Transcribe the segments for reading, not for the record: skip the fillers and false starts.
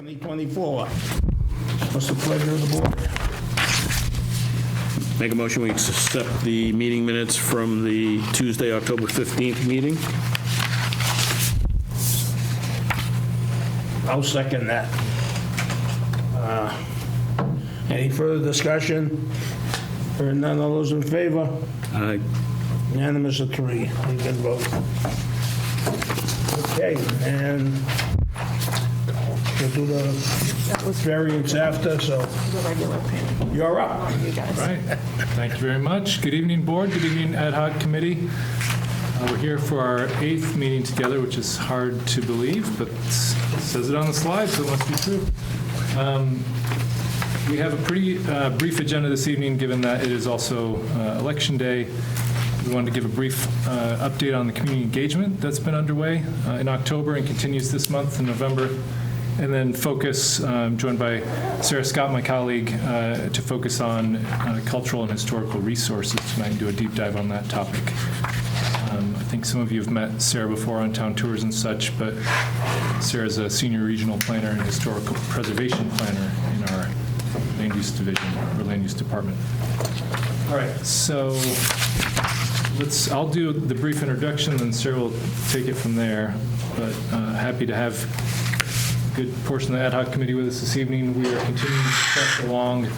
2024. What's the pleasure of the board? Make a motion, we accept the meeting minutes from the Tuesday, October 15th meeting. I'll second that. Any further discussion? Hearing none, all those in favor? Aye. Unanimous of 3. You can vote. Okay, and we'll do the variance after, so The regular payment, you're up. you guys. Right. Thank you very much. Good evening, Board. Good evening, Ad hoc Committee. We're here for our 8th meeting together, which is hard to believe, but it says it on the slide, so it must be true. We have a pretty brief agenda this evening, given that it is also Election Day. We wanted to give a brief update on the community engagement that's been underway in October and continues this month in November. And then focus, joined by Sarah Scott, my colleague, to focus on cultural and historical resources tonight and do a deep dive on that topic. I think some of you have met Sarah before on town tours and such, but Sarah's a senior regional planner and historical preservation planner in our land use division, or land use department. All right, so I'll do the brief introduction, then Sarah will take it from there. But happy to have a good portion of the ad hoc committee with us this evening. We are continuing to press along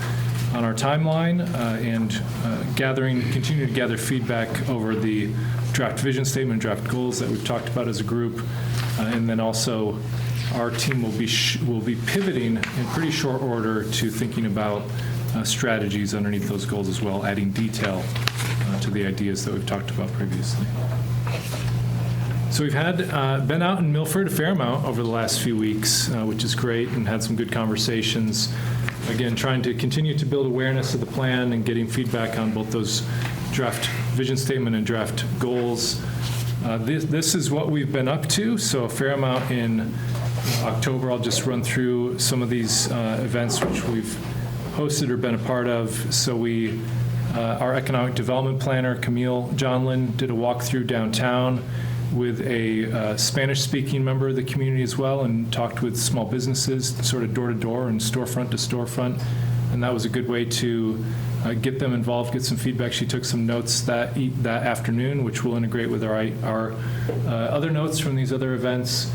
on our timeline and continue to gather feedback over the draft vision statement, draft goals that we've talked about as a group, and then also our team will be pivoting in pretty short order to thinking about strategies underneath those goals as well, adding detail to the ideas that we've talked about previously. So we've been out in Milford a fair amount over the last few weeks, which is great, and had some good conversations. Again, trying to continue to build awareness of the plan and getting feedback on both those draft vision statement and draft goals. This is what we've been up to, so a fair amount in October. I'll just run through some of these events which we've hosted or been a part of. So our economic development planner, Camille Johnlin, did a walkthrough downtown with a Spanish-speaking member of the community as well, and talked with small businesses, sort of door-to-door and storefront to storefront. And that was a good way to get them involved, get some feedback. She took some notes that afternoon, which we'll integrate with our other notes from these other events.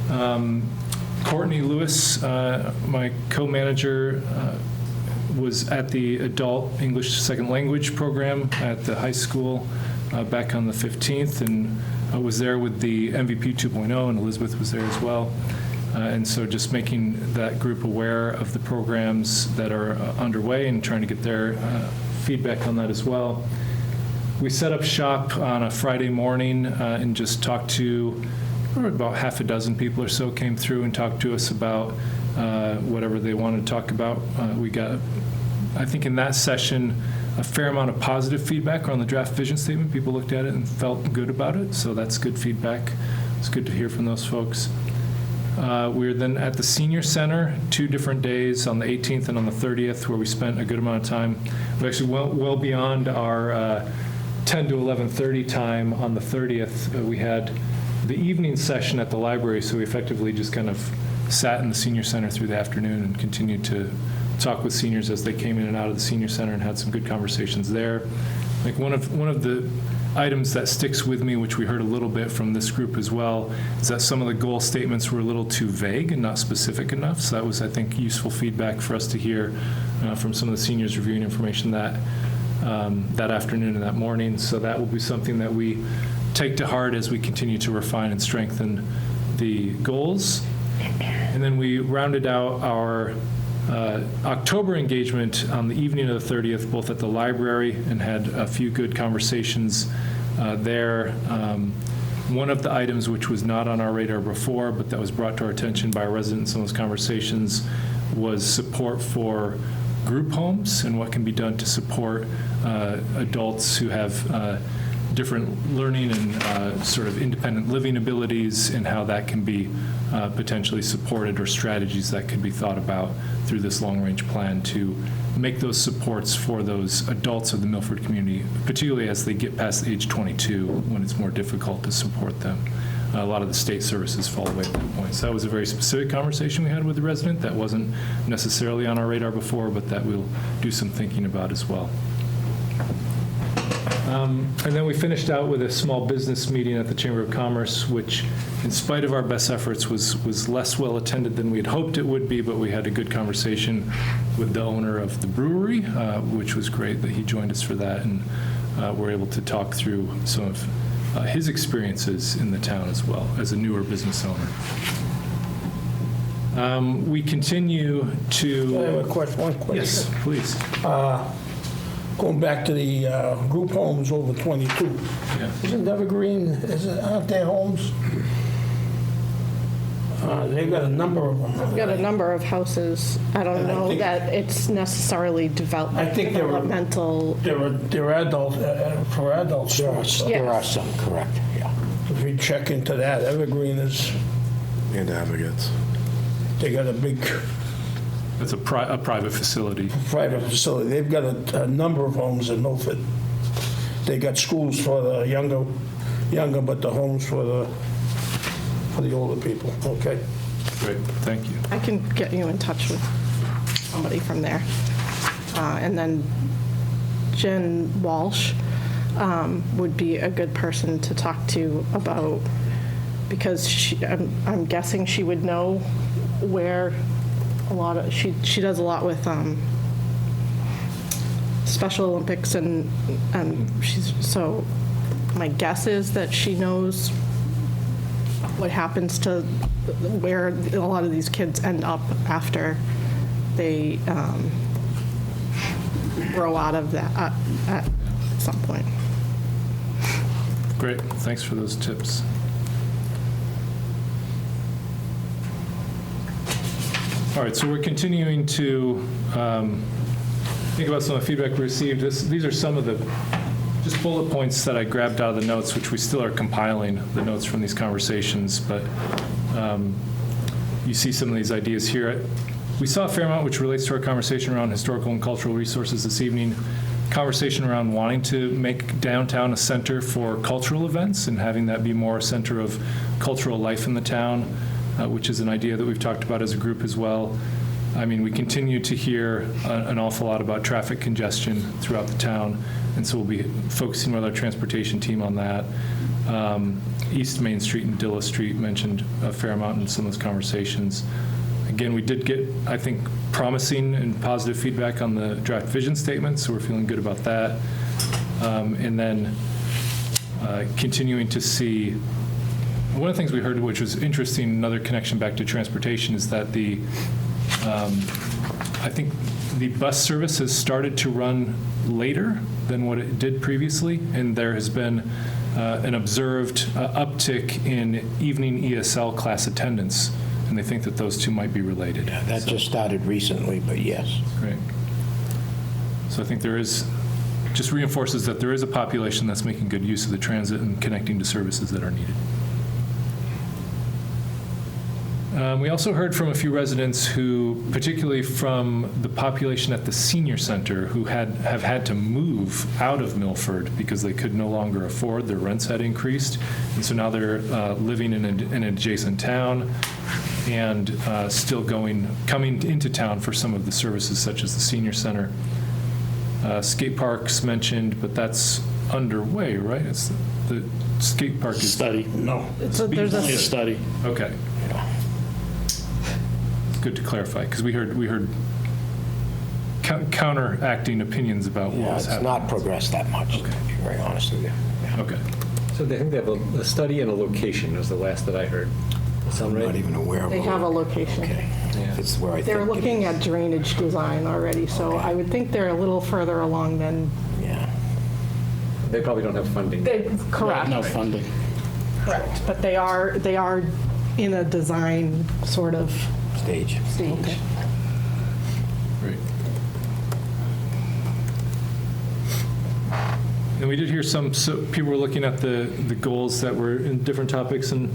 Courtney Lewis, my co-manager, was at the Adult English Second Language program at the high school back on the 15th, and was there with the MVP 2.0, and Elizabeth was there as well. And so just making that group aware of the programs that are underway and trying to get their feedback on that as well. We set up shop on a Friday morning and just talked to about half a dozen people or so came through and talked to us about whatever they wanted to talk about. We got, I think in that session, a fair amount of positive feedback on the draft vision statement. People looked at it and felt good about it, so that's good feedback. It's good to hear from those folks. We were then at the Senior Center 2 different days, on the 18th and on the 30th, where we spent a good amount of time. We actually went well beyond our 10 to 11:30 time on the 30th. We had the evening session at the library, so we effectively just kind of sat in the Senior Center through the afternoon and continued to talk with seniors as they came in and out of the Senior Center, and had some good conversations there. Like one of the items that sticks with me, which we heard a little bit from this group as well, is that some of the goal statements were a little too vague and not specific enough. So that was, I think, useful feedback for us to hear from some of the seniors reviewing information that afternoon and that morning. So that will be something that we take to heart as we continue to refine and strengthen the goals. And then we rounded out our October engagement on the evening of the 30th, both at the library, and had a few good conversations there. One of the items which was not on our radar before, but that was brought to our attention by a resident in some of those conversations, was support for group homes and what can be done to support adults who have different learning and sort of independent living abilities, and how that can be potentially supported, or strategies that could be thought about through this long-range plan to make those supports for those adults of the Milford community, particularly as they get past age 22, when it's more difficult to support them. a lot of the state services fall away at that point. So that was a very specific conversation we had with the resident that wasn't necessarily on our radar before, but that we'll do some thinking about as well. And then we finished out with a small business meeting at the Chamber of Commerce, which, in spite of our best efforts, was less well attended than we had hoped it would be, but we had a good conversation with the owner of the brewery, which was great that he joined us for that, and we're able to talk through some of his experiences in the town as well as a newer business owner. We continue to... I have a question, one question. Yes, please. Going back to the group homes over 22. Yeah. Isn't Evergreen, aren't their homes? They've got a number of them. We've got a number of houses. I don't And I know think- that it's necessarily I think they were- developmental. They're adult, for adults. There are Yes. some, correct, yeah. If you check into that, Evergreen is, And advocates. they got a big It's a private facility. private facility. They've got a number of homes in Milford. They got schools for the younger, but the homes for the older people, okay? Great, thank you. I can get you in touch with somebody from there. And then Jen Walsh would be a good person to talk to about, because I'm guessing she would know where a lot of, she does a lot with Special Olympics and so my guess is that she knows what happens to where a lot of these kids end up after they grow out of that at some point. Great, thanks for those tips. All right, so we're continuing to think about some of the feedback we received. These are some of the just bullet points that I grabbed out of the notes, which we still are compiling, the notes from these conversations, but you see some of these ideas here. We saw a fair amount which relates to our conversation around historical and cultural resources this evening, conversation around wanting to make downtown a center for cultural events and having that be more a center of cultural life in the town, which is an idea that we've talked about as a group as well. I mean, we continue to hear an awful lot about traffic congestion throughout the town, and so we'll be focusing with our transportation team on that. East Main Street and Dilla Street mentioned a fair amount in some of those conversations. Again, we did get, I think, promising and positive feedback on the draft vision statement, so we're feeling good about that. And then continuing to see, one of the things we heard, which was interesting, another connection back to transportation, is that I think the bus service has started to run later than what it did previously, and there has been an observed uptick in evening ESL class attendance, and they think that those two might be related. That just started recently, but yes. Great. So I think there is, just reinforces that there is a population that's making good use of the transit and connecting to services that are needed. We also heard from a few residents who, particularly from the population at the senior center, who have had to move out of Milford because they could no longer afford, their rents had increased, and so now they're living in an adjacent town and still coming into town for some of the services such as the senior center. Skate parks mentioned, but that's underway, right? It's the skate park is... Study. No. So there's A a, study. Okay. It's good to clarify, because we heard counteracting opinions about what Yeah, was it's happening. not progressed that much, to be very honest with you. Yeah. Okay. So they think they have a study and a location, was the last that I heard. Sound I'm not right? even aware of they it. have a location. Okay. Yeah. It's where I think They're it looking is. at drainage design already, so I would think they're a little further along than, Yeah. They probably don't have funding. correct. No funding. Correct. But they are in a design sort of Stage. stage. Great. And we did hear so people were looking at the goals that were in different topics, and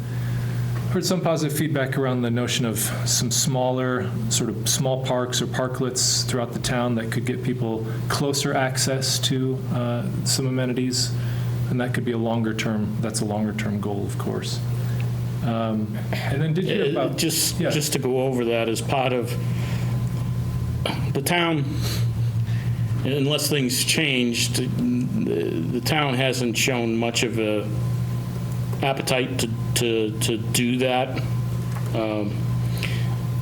heard some positive feedback around the notion of some smaller, sort of small parks or parklets throughout the town that could get people closer access to some amenities, and that could be that's a longer term goal, of course. And then did you about... Yeah. Just to go over that, as part of the town, unless things changed, the town hasn't shown much of a appetite to do that.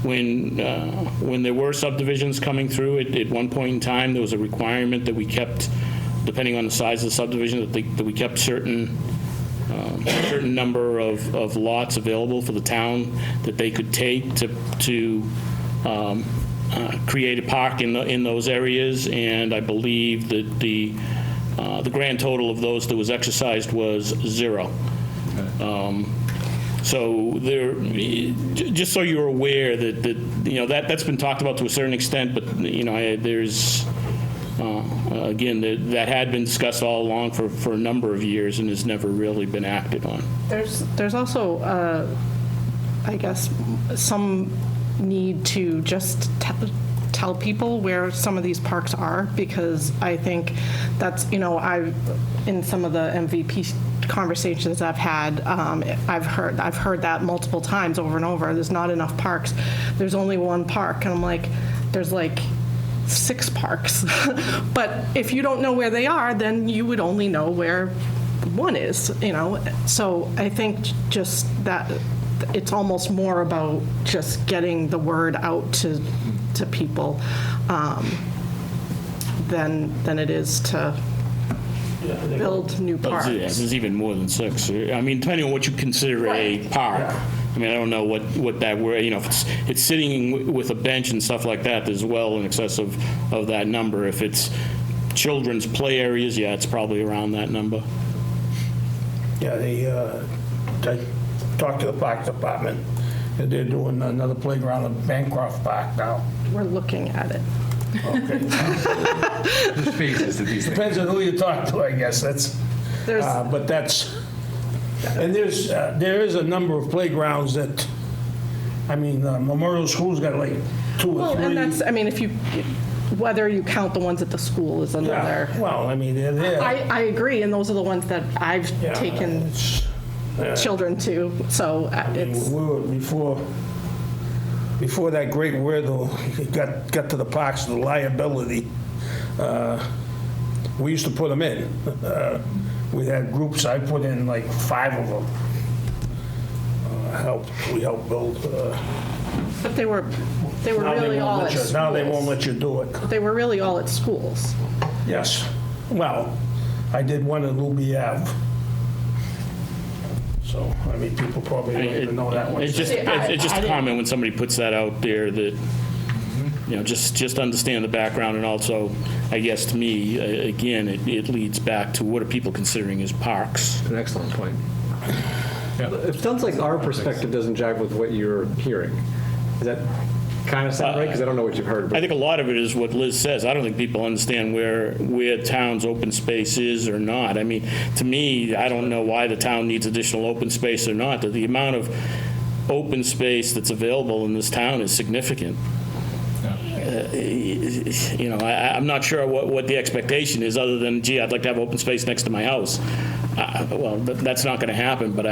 When there were subdivisions coming through, at one point in time, there was a requirement that we kept, depending on the size of the subdivision, that we kept certain number of lots available for the town that they could take to create a park in those areas, and I believe that the grand total of those that was exercised was 0. So there, just so you're aware that's been talked about to a certain extent, but there's again that had been discussed all along for a number of years and has never really been acted on. There's also, I guess, some need to just tell people where some of these parks are, because I think that's, in some of the MVP conversations I've had, I've heard that multiple times over and over. There's not enough parks. There's only one park, and I'm like, there's like 6 parks. But if you don't know where they are, then you would only know where one is, So I think just that it's almost more about just getting the word out to people than it is to build new parks. There's even more than 6. I mean, depending on what you consider a park. I mean, I don't know what that word, if it's sitting with a bench and stuff like that, there's well in excess of that number. If it's children's play areas, yeah, it's probably around that number. Yeah, I talked to the park department, and they're doing another playground at Bancroft Park now. We're looking at it. Okay. There's phases to these things. Depends on who you talk to, I guess. There's But and there is a number of playgrounds that, Memorial School's got like 2 or 3. well, and that's, if you, whether you count the ones at the school is another. Yeah, well, they're there. I agree, and those are the ones that I've Yeah, taken children to, so it's. We were, before that great word got to the parks, the liability, we used to put them in. We had groups, I put in like 5 of them. We helped build. But they were Now they really all won't at let you, schools. now they won't let you do it. They were really all at schools. Yes. Well, I did one at Luby Ave. So, people probably don't even know that one. It's just a comment when somebody puts that out there that, just understand the background, and also, I guess to me, again, it leads back to what are people considering as parks? An excellent point. Yeah. It sounds like our perspective doesn't jive with what you're hearing. Does that kind of sound right? Because I don't know what you've heard. I But think a lot of it is what Liz says. I don't think people understand where town's open space is or not. To me, I don't know why the town needs additional open space or not. The amount of open space that's available in this town is significant. I'm not sure what the expectation is, other than, gee, I'd like to have open space next to my house. Well, that's not going to happen, but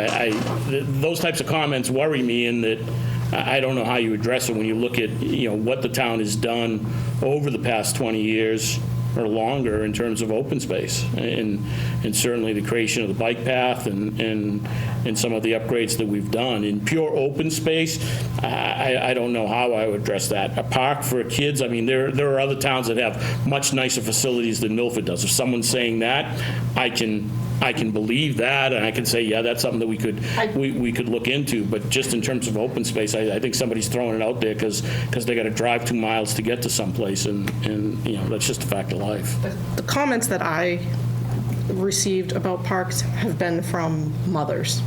those types of comments worry me in that I don't know how you address it when you look at, what the town has done over the past 20 years or longer in terms of open space, and certainly the creation of the bike path and some of the upgrades that we've done. In pure open space, I don't know how I would address that. A park for kids, there are other towns that have much nicer facilities than Milford does. If someone's saying that, I can believe that, and I can say, yeah, that's something that we could look into. But just in terms of open space, I think somebody's throwing it out there because they got to drive 2 miles to get to someplace, and that's just a fact of life. The comments that I received about parks have been from mothers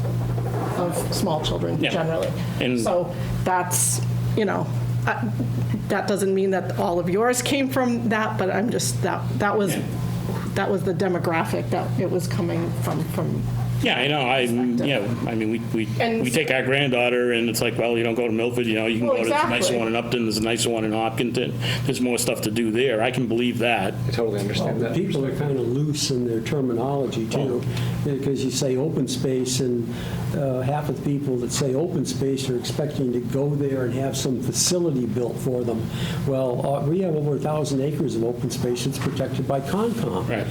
of small children Yeah. generally. And- So that's, that doesn't mean that all of yours came from that, but I'm just, that was the demographic that it was coming from Yeah, I know, I mean, we And- take our granddaughter, and it's like, well, you don't go to Milford, you can Well, go to the nicer exactly. one in Upton, there's a nicer one in Hopkinton, there's more stuff to do there, I can believe that. I totally understand that. People are kind of loose in their terminology, too, because you say open space, and half of the people that say open space are expecting to go there and have some facility built for them. Well, we have over 1,000 acres of open space that's protected by Concom. Right.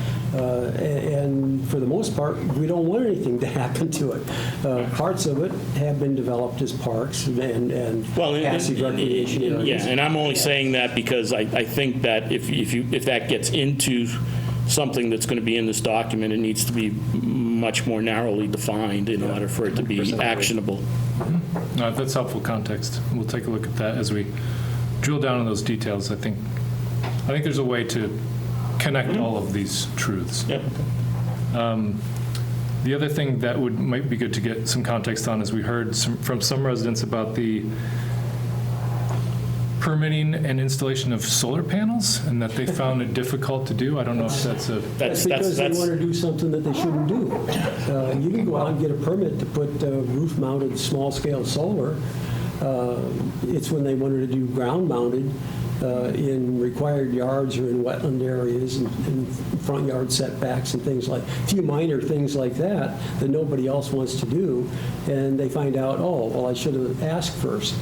And for the most part, we don't want anything to happen to it. Parts of it have been developed as parks and Well, passive recreation areas. Yeah, and I'm only saying that because I think that if that gets into something that's going to be in this document, it needs to be much more narrowly defined in order for it to be actionable. No, that's helpful context. We'll take a look at that as we drill down on those details. I think there's a way to connect all of these truths. Yep. The other thing that might be good to get some context on is we heard from some residents about the permitting and installation of solar panels, and that they found it difficult to do. I don't know if that's a... That's because they want to do something that they shouldn't do. You can go out and get a permit to put roof-mounted, small-scale solar. It's when they wanted to do ground-mounted in required yards or in wetland areas and front yard setbacks and things like, a few minor things like that that nobody else wants to do, and they find out, oh, well, I should have asked first.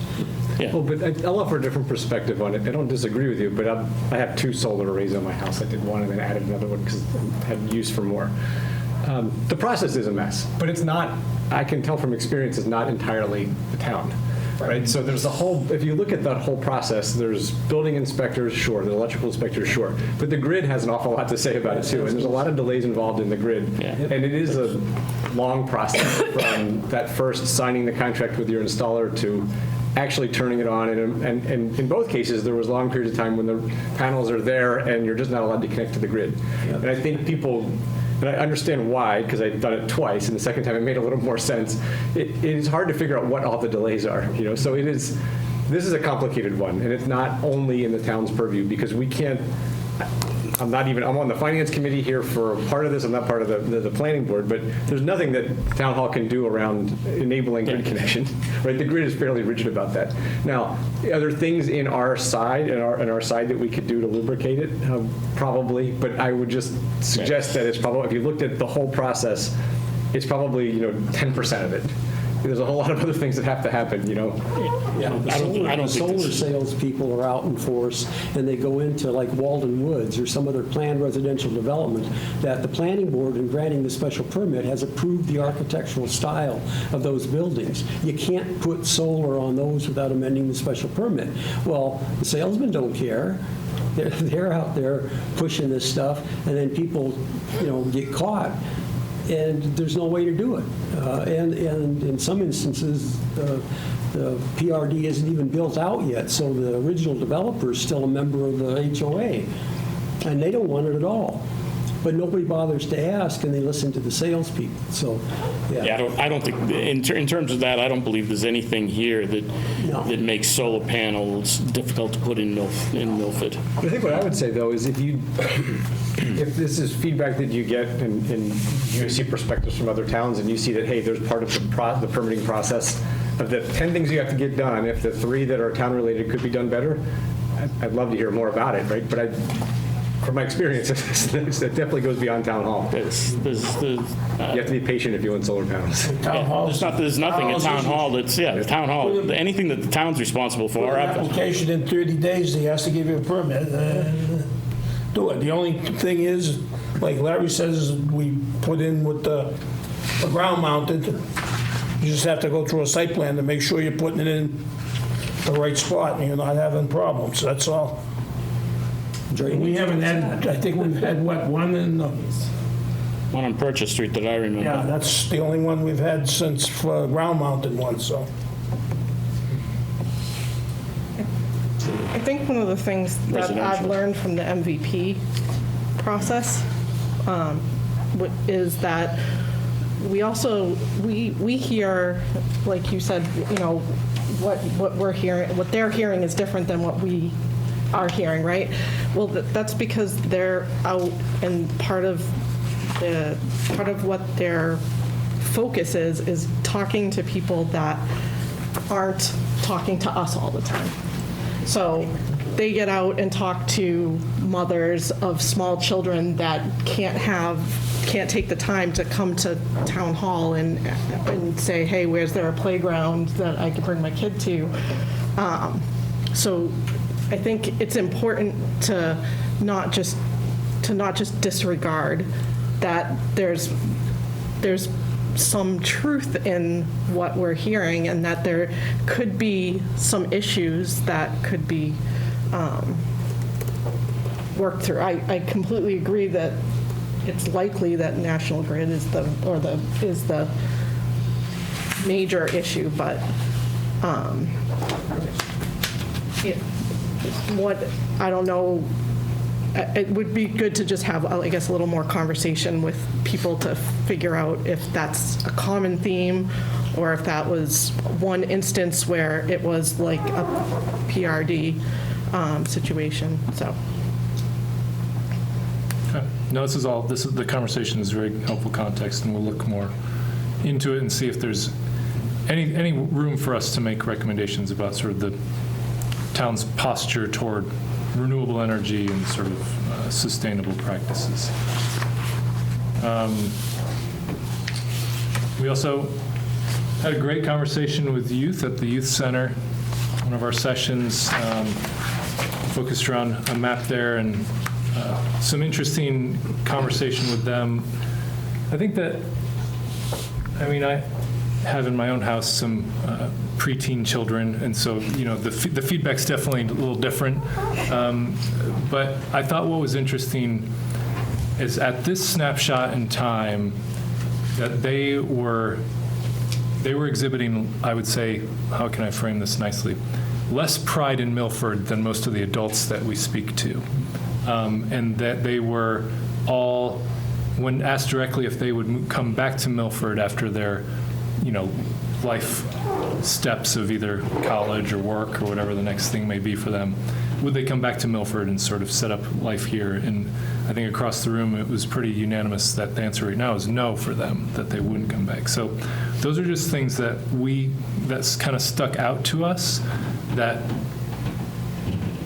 Well, but I'll offer a different perspective on it. I don't disagree with you, but I have 2 solar arrays on my house. I did one and then added another one because I had use for more. The process is a mess, but it's not, I can tell from experience, it's not entirely the town. Right, so there's a whole, if you look at that whole process, there's building inspectors, sure, the electrical inspectors, sure, but the grid has an awful lot to say about it too, and there's a lot of delays involved in the grid. Yeah. And it is a long process from that first signing the contract with your installer to actually turning it on, and in both cases, there was long periods of time when the panels are there and you're just not allowed to connect to the grid. And I think people, and I understand why, because I've done it twice, and the second time it made a little more sense. It is hard to figure out what all the delays are, so this is a complicated one, and it's not only in the town's purview, because we can't, I'm on the finance committee here for part of this, I'm not part of the planning board, but there's nothing that town hall can do around enabling grid connection, right? The grid is fairly rigid about that. Now, are there things in our side, in our side that we could do to lubricate it? Probably, but I would just suggest that it's probably, if you looked at the whole process, it's probably, 10% of it. There's a whole lot of other things that have to happen, Yeah, I don't think solar this is- salespeople are out in force, and they go into like Walden Woods or some other planned residential development that the planning board, in granting the special permit, has approved the architectural style of those buildings. You can't put solar on those without amending the special permit. Well, the salesmen don't care. They're out there pushing this stuff, and then people, get caught. And there's no way to do it. And in some instances, the PRD isn't even built out yet, so the original developer is still a member of the HOA, and they don't want it at all. But nobody bothers to ask, and they listen to the salespeople. So, Yeah, I don't think, in terms of that, I don't believe there's anything here No. that makes solar panels difficult to put in Milford. But I think what I would say, though, is if this is feedback that you get and you see perspectives from other towns and you see that, hey, there's part of the permitting process of the 10 things you have to get done, if the 3 that are town-related could be done better, I'd love to hear more about it, right? But from my experience, it definitely goes beyond town hall. You have to be patient if you want solar panels. Town halls. There's nothing at town hall the town hall, anything that the town's responsible Put for. an application in 30 days, he has to give you a permit. Do it. The only thing is, like Larry says, we put in with the ground mounted, you just have to go through a site plan to make sure you're putting it in the right spot and you're not having problems, that's all. We haven't had, I think we've had, one in, One on Purchase Street that I remember. yeah, that's the only one we've had since ground mounted one, so. I think one of the things that I've Residential. learned from the MVP process is that we also, we hear, like you said, what we're hearing, what they're hearing is different than what we are hearing, right? Well, that's because they're out, and part of what they're focus is talking to people that aren't talking to us all the time. So they get out and talk to mothers of small children that can't take the time to come to town hall and say, hey, where's there a playground that I can bring my kid to? So I think it's important to not just disregard that there's some truth in what we're hearing, and that there could be some issues that could be worked through. I completely agree that it's likely that National Grid is the major issue, but I don't know. It would be good to just have, I guess, a little more conversation with people to figure out if that's a common theme, or if that was one instance where it was like a PRD situation. So. Okay. No, the conversation is very helpful context, and we'll look more into it and see if there's any room for us to make recommendations about sort of the town's posture toward renewable energy and sort of sustainable practices. We also had a great conversation with youth at the youth center. One of our sessions focused around a map there, and some interesting conversation with them. I think that, I have in my own house some preteen children, and so the feedback's definitely a little different. But I thought what was interesting is at this snapshot in time that they were exhibiting, I would say, how can I frame this nicely, less pride in Milford than most of the adults that we speak to, and that they were all, when asked directly if they would come back to Milford after their life steps of either college or work or whatever the next thing may be for them, would they come back to Milford and sort of set up life here? And I think across the room it was pretty unanimous that the answer right now is no for them, that they wouldn't come back. So those are just things that's kind of stuck out to us that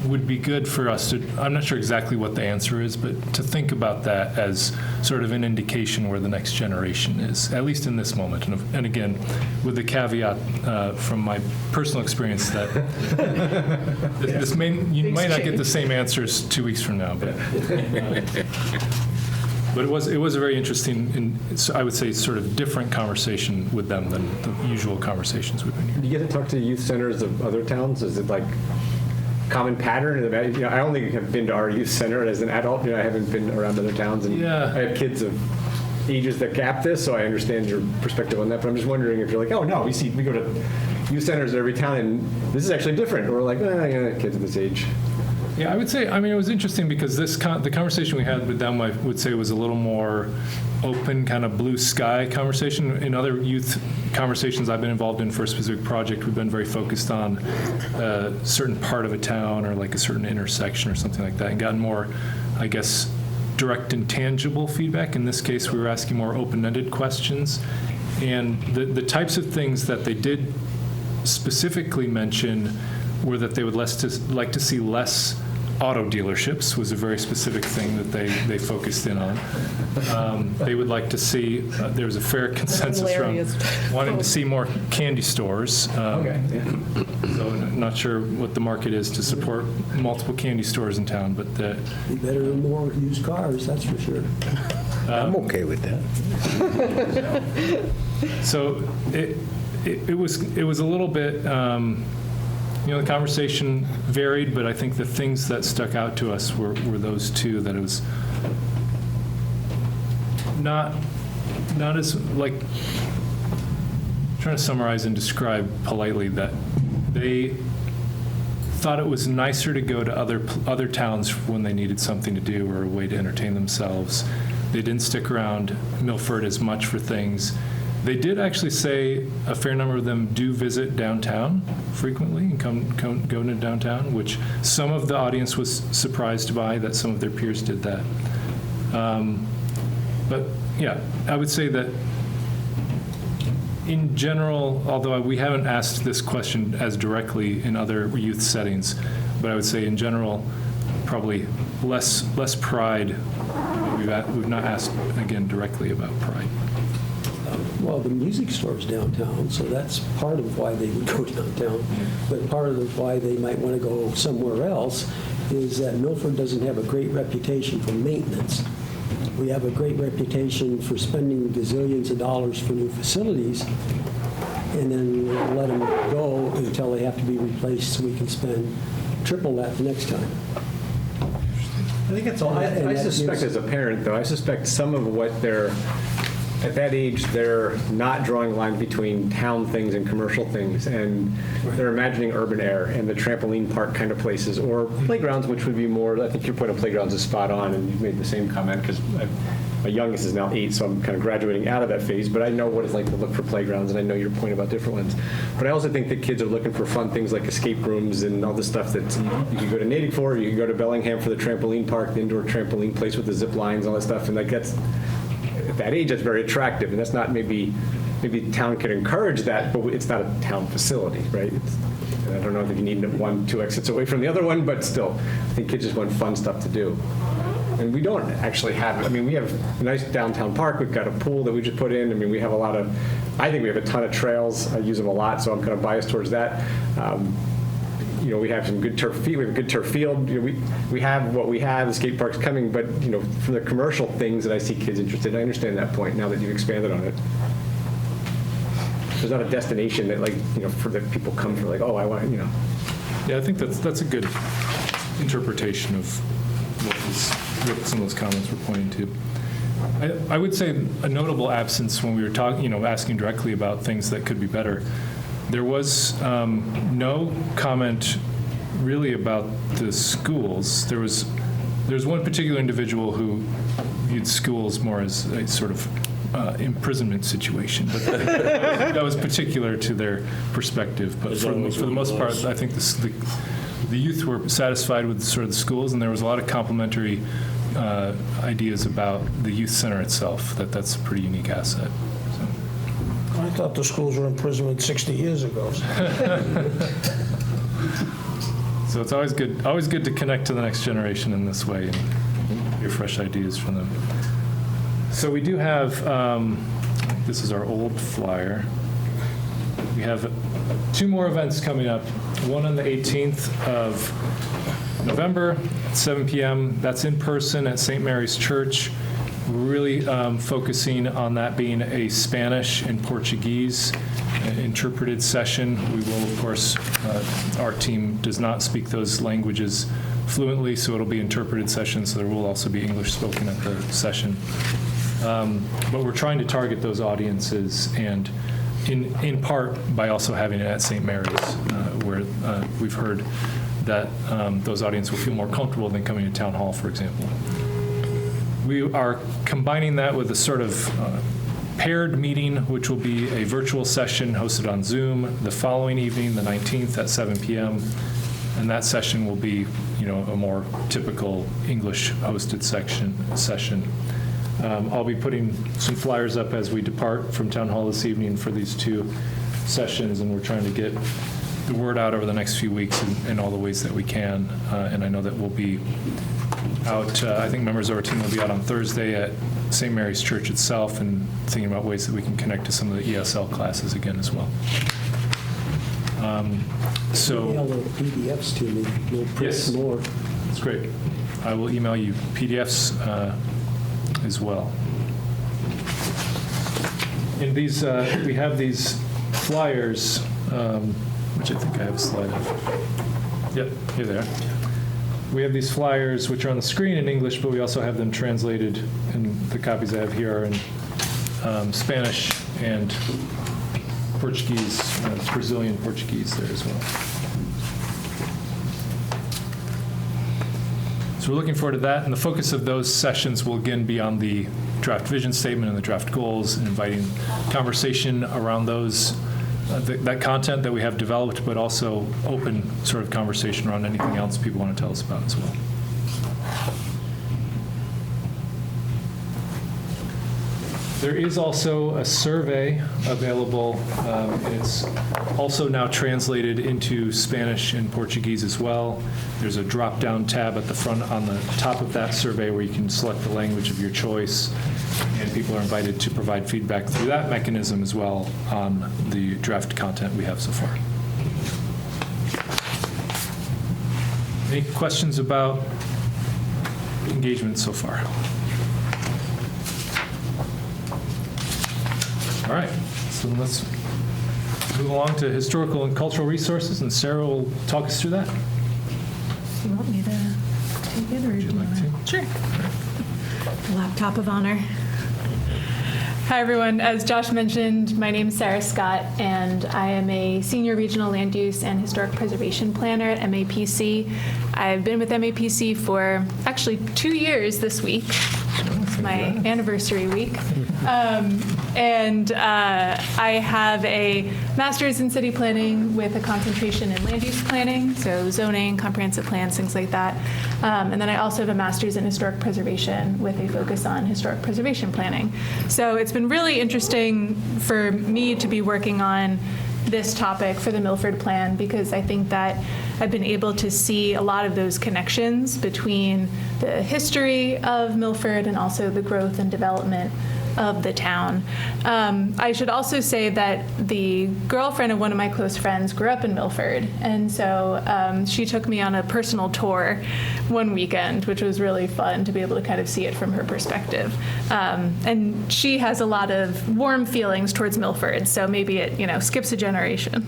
would be good for us to, I'm not sure exactly what the answer is, but to think about that as sort of an indication where the next generation is, at least in this moment. And again, with the caveat from my personal experience that you might not get the same answers 2 weeks from now. But it was a very interesting, and I would say sort of different conversation with them than the usual conversations we've been hearing. Do you get to talk to youth centers of other towns? Is it like common pattern? I only have been to our youth center as an adult. I haven't been around other towns, and Yeah. I have kids of ages that gap this, so I understand your perspective on that. But I'm just wondering if you're like, oh no, we go to youth centers in every town, and this is actually different. Or like, kids of this age. Yeah, I would say, it was interesting because the conversation we had with them, I would say, was a little more open, kind of blue sky conversation. In other youth conversations I've been involved in for a specific project, we've been very focused on a certain part of a town or like a certain intersection or something like that, and gotten more, I guess, direct and tangible feedback. In this case, we were asking more open-ended questions. And the types of things that they did specifically mention were that they would like to see less auto dealerships, was a very specific thing that they focused in on. They would like to see, there was a fair consensus Larry around is- wanting to see more candy stores. Okay. So not sure what the market is to support multiple candy stores in town, but Be better than more used cars, that's for sure. I'm okay with that. so it was a little bit, the conversation varied, but I think the things that stuck out to us were those two, that it was not as, like, trying to summarize and describe politely, that they thought it was nicer to go to other towns when they needed something to do or a way to entertain themselves. They didn't stick around Milford as much for things. They did actually say a fair number of them do visit downtown frequently and go to downtown, which some of the audience was surprised by, that some of their peers did that. But yeah, I would say that In general, although we haven't asked this question as directly in other youth settings, but I would say in general, probably less pride. We've not asked, again, directly about pride. Well, the music store's downtown, so that's part of why they would go downtown. But part of why they might want to go somewhere else is that Milford doesn't have a great reputation for maintenance. We have a great reputation for spending gazillions of dollars for new facilities, and then let them go until they have to be replaced so we can spend triple that the next time. I think it's all, And I that suspect gives- as a parent, though, I suspect some of what they're, at that age, they're not drawing lines between town things and commercial things, and they're imagining urban air and the trampoline park kind of places, or playgrounds, which would be more, I think your point of playgrounds is spot on, and you've made the same comment, because my youngest is now 8, so I'm kind of graduating out of that phase, but I know what it's like to look for playgrounds, and I know your point about different ones. But I also think that kids are looking for fun things like escape rooms and all the stuff that you can go to Natick for, you can go to Bellingham for the trampoline park, the indoor trampoline place with the zip lines, all that stuff, and like that's, at that age, that's very attractive, and that's not maybe town could encourage that, but it's not a town facility, right? And I don't know if you need 1-2 exits away from the other one, but still, I think kids just want fun stuff to do. And we don't actually have, I mean, we have a nice downtown park, we've got a pool that we just put in, I mean, we have a lot of, I think we have a ton of trails, I use them a lot, so I'm kind of biased towards that. You know, we have some good turf field, we have a good turf field, you know, we have what we have, the skate park's coming, but, you know, from the commercial things that I see kids interested in, I understand that point now that you've expanded on it. There's not a destination that, like, you know, for that people come for, like, oh, I want, you know. Yeah, I think that's a good interpretation of what some of those comments were pointing to. I would say a notable absence when we were talking, you know, asking directly about things that could be better. There was no comment really about the schools. There's one particular individual who viewed schools more as a sort of imprisonment situation, but that was particular to their perspective. But for the most part, I think the youth were satisfied with sort of the schools, and there was a lot of complimentary ideas about the youth center itself. That's a pretty unique asset. I thought the schools were in prison 60 years ago. So it's always good to connect to the next generation in this way and hear fresh ideas from them. So we do have, this is our old flyer. We have 2 more events coming up. One on the 18th of November at 7 p.m. That's in person at St. Mary's Church. We're really focusing on that being a Spanish and Portuguese interpreted session. We will, of course, our team does not speak those languages fluently, so it'll be interpreted sessions, so there will also be English spoken at the session. But we're trying to target those audiences, and in part by also having it at St. Mary's, where we've heard that those audiences will feel more comfortable than coming to Town Hall, for example. We are combining that with a sort of paired meeting, which will be a virtual session hosted on Zoom the following evening, the 19th at 7 p.m. And that session will be, you know, a more typical English-hosted session. I'll be putting some flyers up as we depart from Town Hall this evening for these 2 sessions, and we're trying to get the word out over the next few weeks in all the ways that we can. And I know that we'll be out, I think members of our team will be out on Thursday at St. Mary's Church itself and thinking about ways that we can connect to some of the ESL classes again as well. Email the PDFs to me. We'll print Yes. more. That's great. I will email you PDFs as well. In these, we have these flyers, which I think I have a slide of. Yep, here they are. We have these flyers, which are on the screen in English, but we also have them translated, and the copies I have here are in Spanish and Portuguese, Brazilian Portuguese there as well. So we're looking forward to that, and the focus of those sessions will again be on the draft vision statement and the draft goals, and inviting conversation around those, that content that we have developed, but also open sort of conversation around anything else people want to tell us about as well. There is also a survey available. It's also now translated into Spanish and Portuguese as well. There's a drop-down tab at the front on the top of that survey where you can select the language of your choice, and people are invited to provide feedback through that mechanism as well on the draft content we have so far. Any questions about engagement so far? All right, so let's move along to historical and cultural resources, and Sarah will talk us through that. You want me to take it, or Would you like to? Sure. Laptop of honor. Hi, everyone. As Josh mentioned, my name is Sarah Scott, and I am a Senior Regional Land Use and Historic Preservation Planner at MAPC. I've been with MAPC for actually 2 years this week. It's my anniversary week. I have a master's in city planning with a concentration in land use planning, so zoning, comprehensive plans, things like that. And then I also have a master's in historic preservation with a focus on historic preservation planning. So it's been really interesting for me to be working on this topic for the Milford Plan, because I think that I've been able to see a lot of those connections between the history of Milford and also the growth and development of the town. I should also say that the girlfriend of one of my close friends grew up in Milford, and so she took me on a personal tour one weekend, which was really fun to be able to kind of see it from her perspective. And she has a lot of warm feelings towards Milford, so maybe it, skips a generation.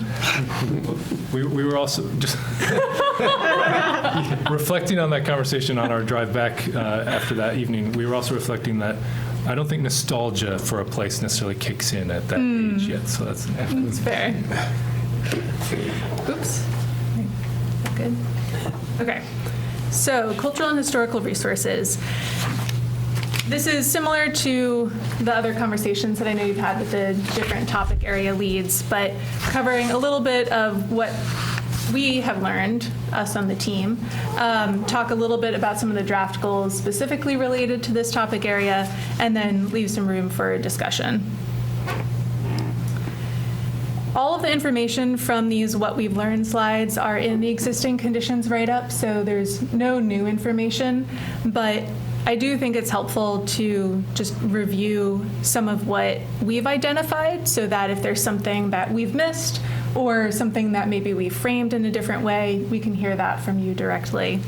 We were also just reflecting on that conversation on our drive back after that evening. We were also reflecting that I don't think nostalgia for a place necessarily kicks in at that age yet. So that's fair. Oops. Good. Okay. So cultural and historical resources. This is similar to the other conversations that I know you've had with the different topic area leads, but covering a little bit of what we have learned, us on the team, talk a little bit about some of the draft goals specifically related to this topic area, and then leave some room for discussion. All of the information from these What We've Learned slides are in the existing conditions write-up, so there's no new information, but I do think it's helpful to just review some of what we've identified so that if there's something that we've missed or something that maybe we framed in a different way, we can hear that from you directly.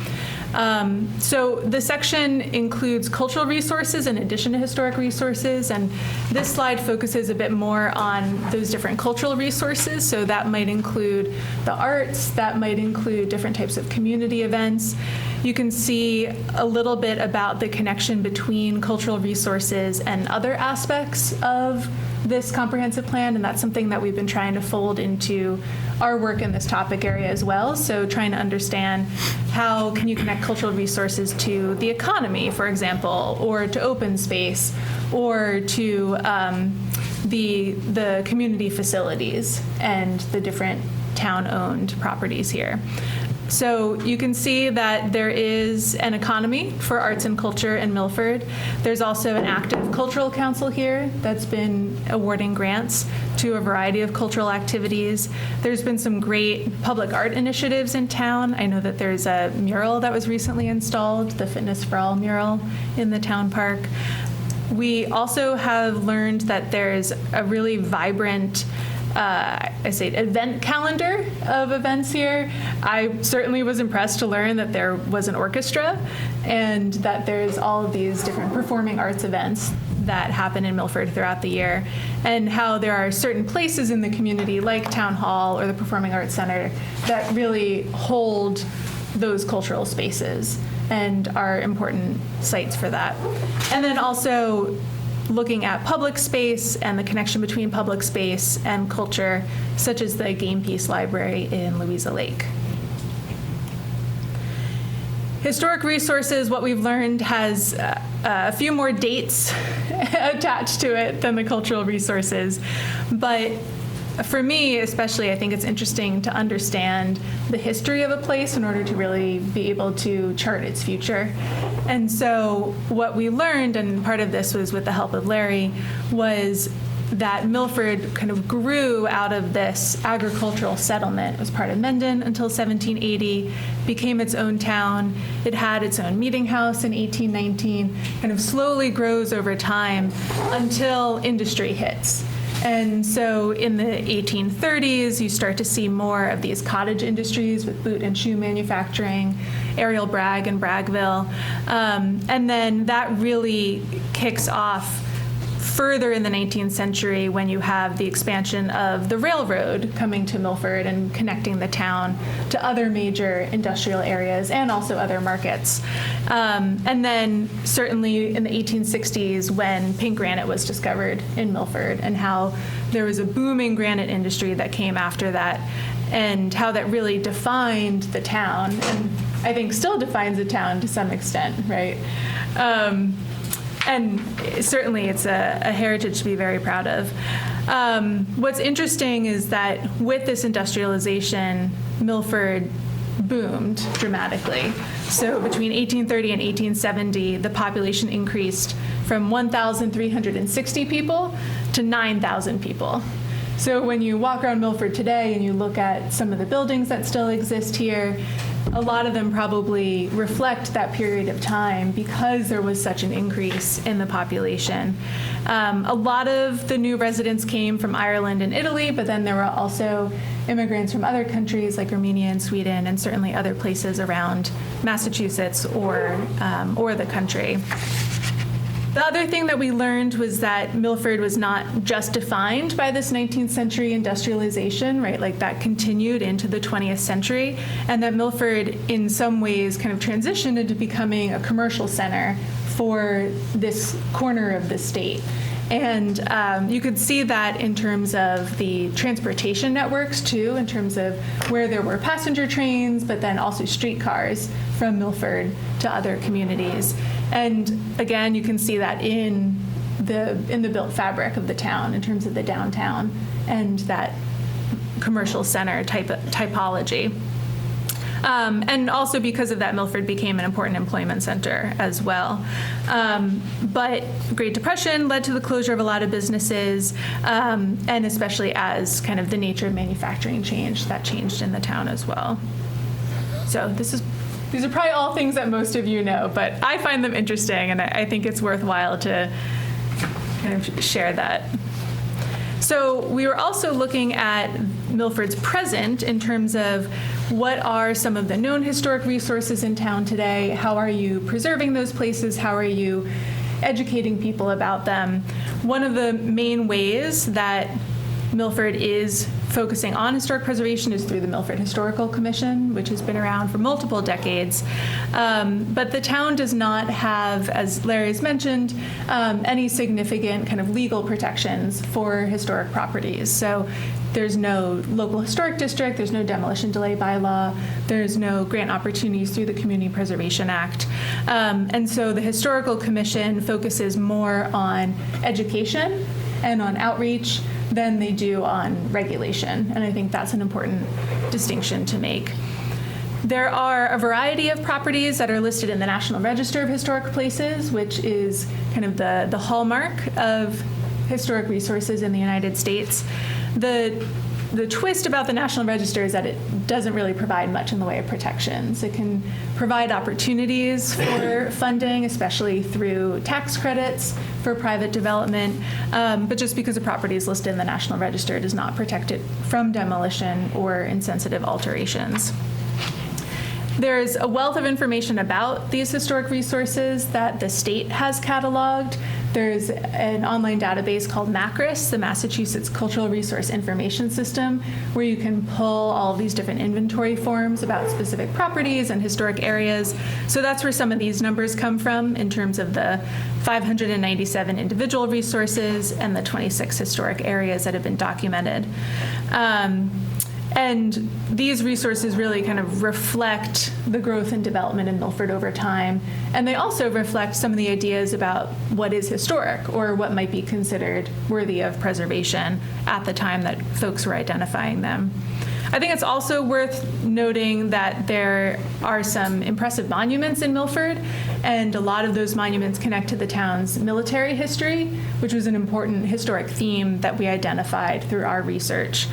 So the section includes cultural resources in addition to historic resources, and this slide focuses a bit more on those different cultural resources. So that might include the arts, that might include different types of community events. You can see a little bit about the connection between cultural resources and other aspects of this comprehensive plan, and that's something that we've been trying to fold into our work in this topic area as well. So trying to understand how can you connect cultural resources to the economy, for example, or to open space, or to the community facilities and the different town-owned properties here. So you can see that there is an economy for arts and culture in Milford. There's also an active cultural council here that's been awarding grants to a variety of cultural activities. There's been some great public art initiatives in town. I know that there's a mural that was recently installed, the Fitness for All mural in the town park. We also have learned that there's a really vibrant event calendar of events here. I certainly was impressed to learn that there was an orchestra and that there's all of these different performing arts events that happen in Milford throughout the year, and how there are certain places in the community like Town Hall or the Performing Arts Center that really hold those cultural spaces and are important sites for that. And then also looking at public space and the connection between public space and culture, such as the Game Piece Library in Louisa Lake. Historic resources, what we've learned, has a few more dates attached to it than the cultural resources. But for me, especially, I think it's interesting to understand the history of a place in order to really be able to chart its future. And so what we learned, and part of this was with the help of Larry, was that Milford kind of grew out of this agricultural settlement. It was part of Mendon until 1780, became its own town. It had its own meeting house in 1819, kind of slowly grows over time until industry hits. And so in the 1830s, you start to see more of these cottage industries with boot and shoe manufacturing, Ariel Bragg and Braggville. And then that really kicks off further in the 19th century when you have the expansion of the railroad coming to Milford and connecting the town to other major industrial areas and also other markets. And then certainly in the 1860s when pink granite was discovered in Milford and how there was a booming granite industry that came after that and how that really defined the town and I think still defines the town to some extent, right? And certainly it's a heritage to be very proud of. What's interesting is that with this industrialization, Milford boomed dramatically. So between 1830 and 1870, the population increased from 1,360 people to 9,000 people. So when you walk around Milford today and you look at some of the buildings that still exist here, a lot of them probably reflect that period of time because there was such an increase in the population. A lot of the new residents came from Ireland and Italy, but then there were also immigrants from other countries like Romania and Sweden, and certainly other places around Massachusetts or the country. The other thing that we learned was that Milford was not just defined by this 19th century industrialization, right? Like that continued into the 20th century, and that Milford in some ways kind of transitioned into becoming a commercial center for this corner of the state. And you could see that in terms of the transportation networks too, in terms of where there were passenger trains, but then also streetcars from Milford to other communities. And again, you can see that in the built fabric of the town in terms of the downtown and that commercial center typology. And also because of that, Milford became an important employment center as well. But Great Depression led to the closure of a lot of businesses, and especially as kind of the nature of manufacturing changed, that changed in the town as well. So these are probably all things that most of you know, but I find them interesting, and I think it's worthwhile to kind of share that. So we were also looking at Milford's present in terms of what are some of the known historic resources in town today? How are you preserving those places? How are you educating people about them? One of the main ways that Milford is focusing on historic preservation is through the Milford Historical Commission, which has been around for multiple decades. But the town does not have, as Larry has mentioned, any significant kind of legal protections for historic properties. So there's no local historic district, there's no demolition delay bylaw, there's no grant opportunities through the Community Preservation Act. And so the Historical Commission focuses more on education and on outreach than they do on regulation. And I think that's an important distinction to make. There are a variety of properties that are listed in the National Register of Historic Places, which is kind of the hallmark of historic resources in the United States. The twist about the National Register is that it doesn't really provide much in the way of protections. It can provide opportunities for funding, especially through tax credits for private development, but just because a property is listed in the National Register does not protect it from demolition or insensitive alterations. There's a wealth of information about these historic resources that the state has cataloged. There's an online database called MACRIS, the Massachusetts Cultural Resource Information System, where you can pull all of these different inventory forms about specific properties and historic areas. So that's where some of these numbers come from in terms of the 597 individual resources and the 26 historic areas that have been documented. And these resources really kind of reflect the growth and development in Milford over time. And they also reflect some of the ideas about what is historic or what might be considered worthy of preservation at the time that folks were identifying them. I think it's also worth noting that there are some impressive monuments in Milford, and a lot of those monuments connect to the town's military history, which was an important historic theme that we identified through our research.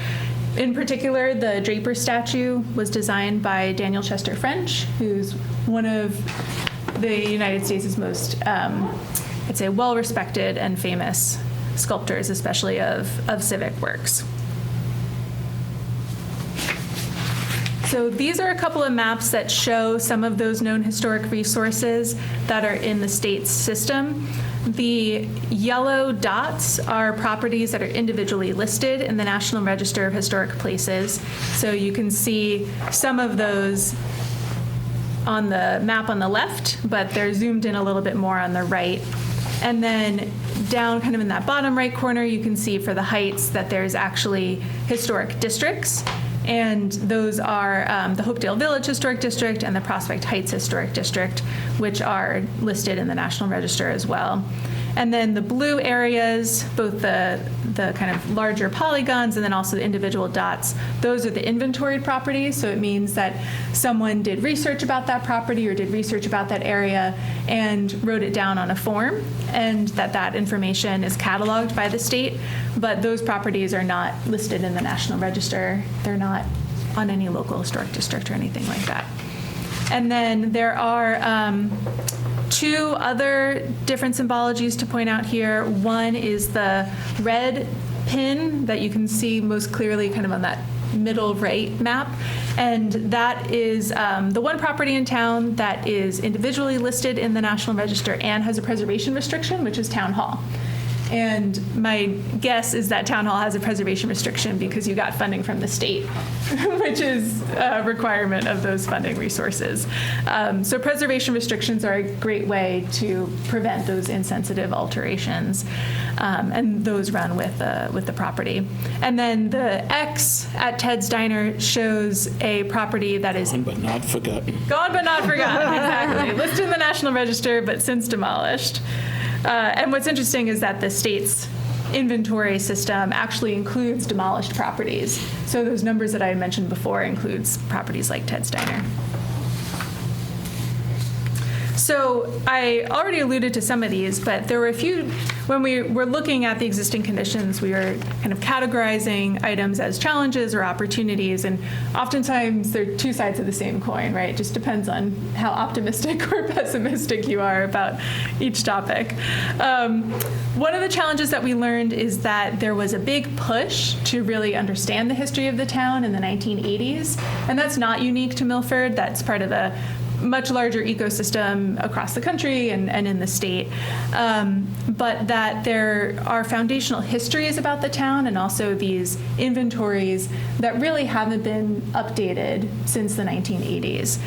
In particular, the Draper statue was designed by Daniel Chester French, who's one of the United States' most, I'd say, well-respected and famous sculptors, especially of civic works. So these are a couple of maps that show some of those known historic resources that are in the state's system. The yellow dots are properties that are individually listed in the National Register of Historic Places. So you can see some of those on the map on the left, but they're zoomed in a little bit more on the right. And then down kind of in that bottom right corner, you can see for the Heights that there's actually historic districts. And those are the Hopedale Village Historic District and the Prospect Heights Historic District, which are listed in the National Register as well. And then the blue areas, both the kind of larger polygons and then also the individual dots, those are the inventoried properties. So it means that someone did research about that property or did research about that area and wrote it down on a form, and that information is cataloged by the state. But those properties are not listed in the National Register. They're not on any local historic district or anything like that. And then there are two other different symbologies to point out here. One is the red pin that you can see most clearly kind of on that middle right map. And that is the one property in town that is individually listed in the National Register and has a preservation restriction, which is Town Hall. And my guess is that Town Hall has a preservation restriction because you got funding from the state, which is a requirement of those funding resources. So preservation restrictions are a great way to prevent those insensitive alterations, and those run with the property. And then the X at Ted's Diner shows a property that is Gone but not forgotten. gone but not forgotten, exactly. Listed in the National Register, but since demolished. And what's interesting is that the state's inventory system actually includes demolished properties. So those numbers that I mentioned before includes properties like Ted's Diner. So I already alluded to some of these, but there were a few, when we were looking at the existing conditions, we were kind of categorizing items as challenges or opportunities, and oftentimes they're two sides of the same coin, right? It just depends on how optimistic or pessimistic you are about each topic. One of the challenges that we learned is that there was a big push to really understand the history of the town in the 1980s, and that's not unique to Milford. That's part of the much larger ecosystem across the country and in the state, but that there are foundational histories about the town and also these inventories that really haven't been updated since the 1980s.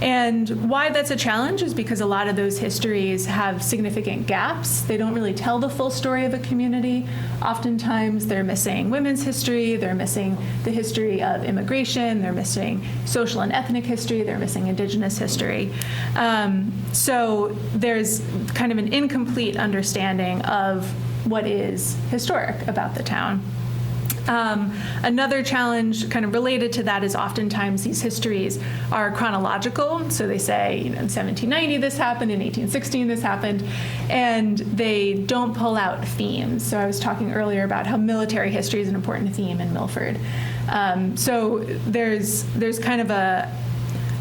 And why that's a challenge is because a lot of those histories have significant gaps. They don't really tell the full story of a community. Oftentimes they're missing women's history, they're missing the history of immigration, they're missing social and ethnic history, they're missing indigenous history. So there's kind of an incomplete understanding of what is historic about the town. Another challenge kind of related to that is oftentimes these histories are chronological. So they say, in 1790 this happened, in 1816 this happened, and they don't pull out themes. So I was talking earlier about how military history is an important theme in Milford. So there's kind of a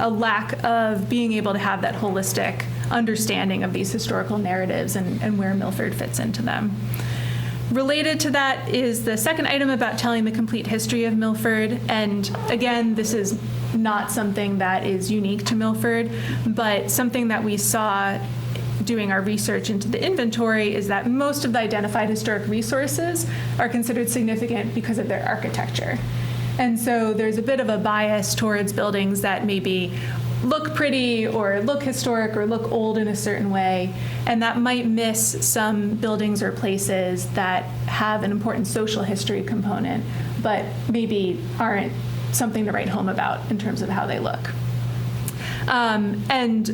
lack of being able to have that holistic understanding of these historical narratives and where Milford fits into them. Related to that is the second item about telling the complete history of Milford. And again, this is not something that is unique to Milford, but something that we saw doing our research into the inventory is that most of the identified historic resources are considered significant because of their architecture. And so there's a bit of a bias towards buildings that maybe look pretty or look historic or look old in a certain way, and that might miss some buildings or places that have an important social history component, but maybe aren't something to write home about in terms of how they look. And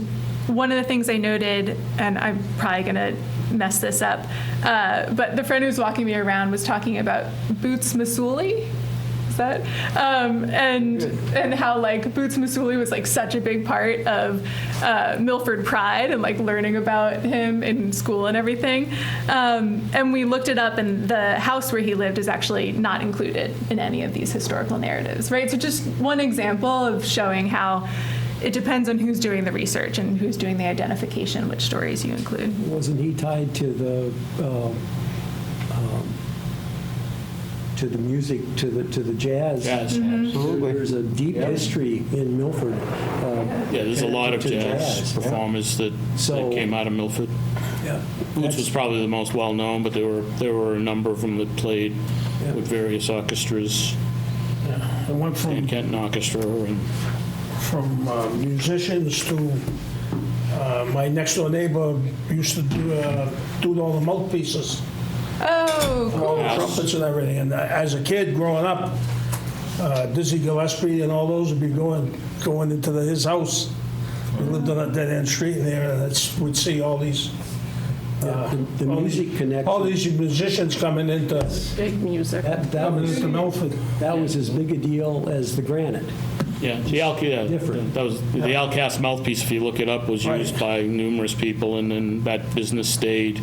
one of the things I noted, and I'm probably going to mess this up, but the friend who's walking me around was talking about Boots Masouli. Is set, and how like Boots Masouli was like such a big part of Milford Pride and like learning about him in school and everything. And we looked it up, and the house where he lived is actually not included in any of these historical narratives, right? So just one example of showing how it depends on who's doing the research and who's doing the identification, which stories you include. Wasn't he tied to the music, to the jazz? Jazz, Absolutely. There's a deep history in Milford. Yeah, there's a lot of to jazz performers that came out of Milford. Yeah. Boots was probably the most well-known, but there were a number of them that played with various orchestras, I went and Kenton Orchestra, and from musicians to my next door neighbor used to do all the mouthpieces, Oh, cool. all the trumpets and everything. And as a kid growing up, Dizzy Gillespie and all those would be going into his house. We lived on a dead end street in there, and we'd see all these. The music connection. All these musicians coming into That Milford. was as big a deal as the granite. yeah, Different. that was the Alcast mouthpiece. If you look it up, was used by numerous people, and then that business stayed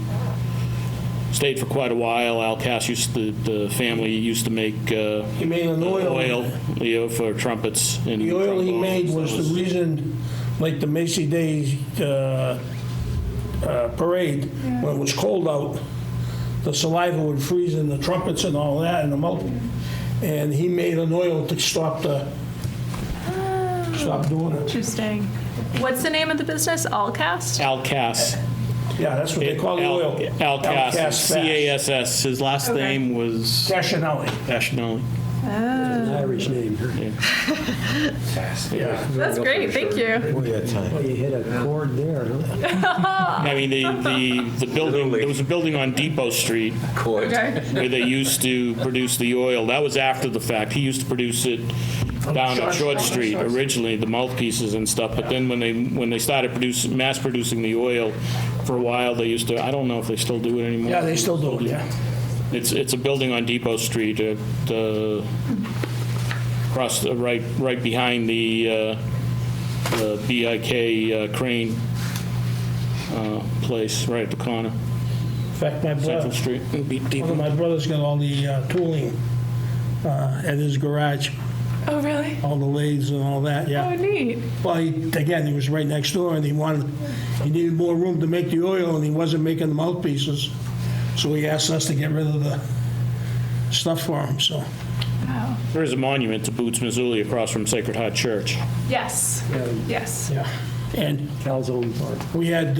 for quite a while. Alcast the family used to make He made an oil. oil for trumpets. And The oil he trombones. made was the reason, like the Macy Day parade, when it was cold out, the saliva would freeze in the trumpets and all that in the mouth. And he made an oil to stop doing it. Interesting. What's the name of the business? Allcast? Alcast. Yeah, that's what they call the oil. Alcast. Fast. CASS. His last Okay. name was Cashinelli. Passionelli. An Irish name. Yeah. That's great. Thank you. We got time. Well, you hit a chord there, huh? I mean, the building, there was a building on Depot Street Okay. where they used to produce the oil. That was after the fact. He used to produce it down at Short Street originally, the mouthpieces and stuff. But then when they started mass producing the oil, for a while they used to, I don't know if they still do it anymore. Yeah, they still do it, yeah. It's a building on Depot Street, across the right behind the BIK crane place, right at the corner, In fact, my Central brother, Street. one of my brothers got all the tooling at his garage, Oh, really? all the lathes and all that, Oh, yeah. neat. Well, he was right next door, and he needed more room to make the oil, and he wasn't making the mouthpieces. So he asked us to get rid of the stuff for him, so. Wow. There is a monument to Boots Masouli across from Sacred Heart Church. Yes. Yes. Yeah. And Calzone Park. we had,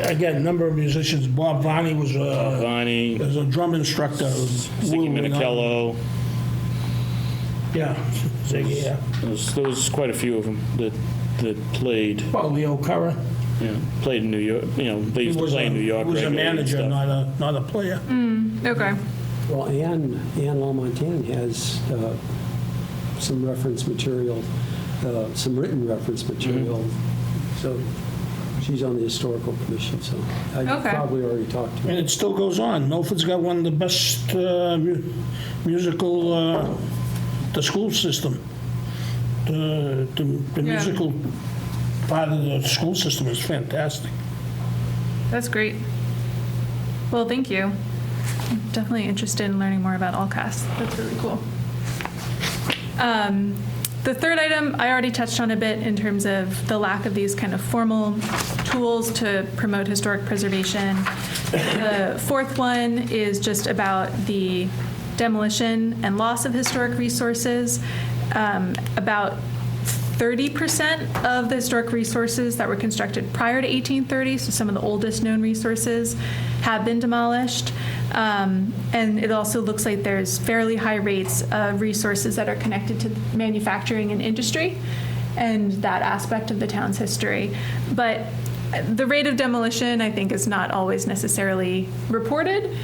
again, a number of musicians. Bob Varney was Bonnie, a drum instructor. Ziggy Minichello. Yeah, Ziggy, yeah. There was quite a few of them that played. Well, Leo Curra. Played in New York. They used to play in New York. He was a regularly and manager, stuff. not a player. Okay. Well, Anne LaMontagne has some reference material, some written reference material. So she's on the historical commission, so I Okay. probably already talked to her. And it still goes on. Milford's got one of the best musical, the school system. The musical part of the school system is fantastic. That's great. Well, thank you. I'm definitely interested in learning more about Allcast. That's really cool. The third item I already touched on a bit in terms of the lack of these kind of formal tools to promote historic preservation. The fourth one is just about the demolition and loss of historic resources. About 30% of the historic resources that were constructed prior to 1830, so some of the oldest known resources, have been demolished. And it also looks like there's fairly high rates of resources that are connected to manufacturing and industry and that aspect of the town's history. But the rate of demolition, I think, is not always necessarily reported.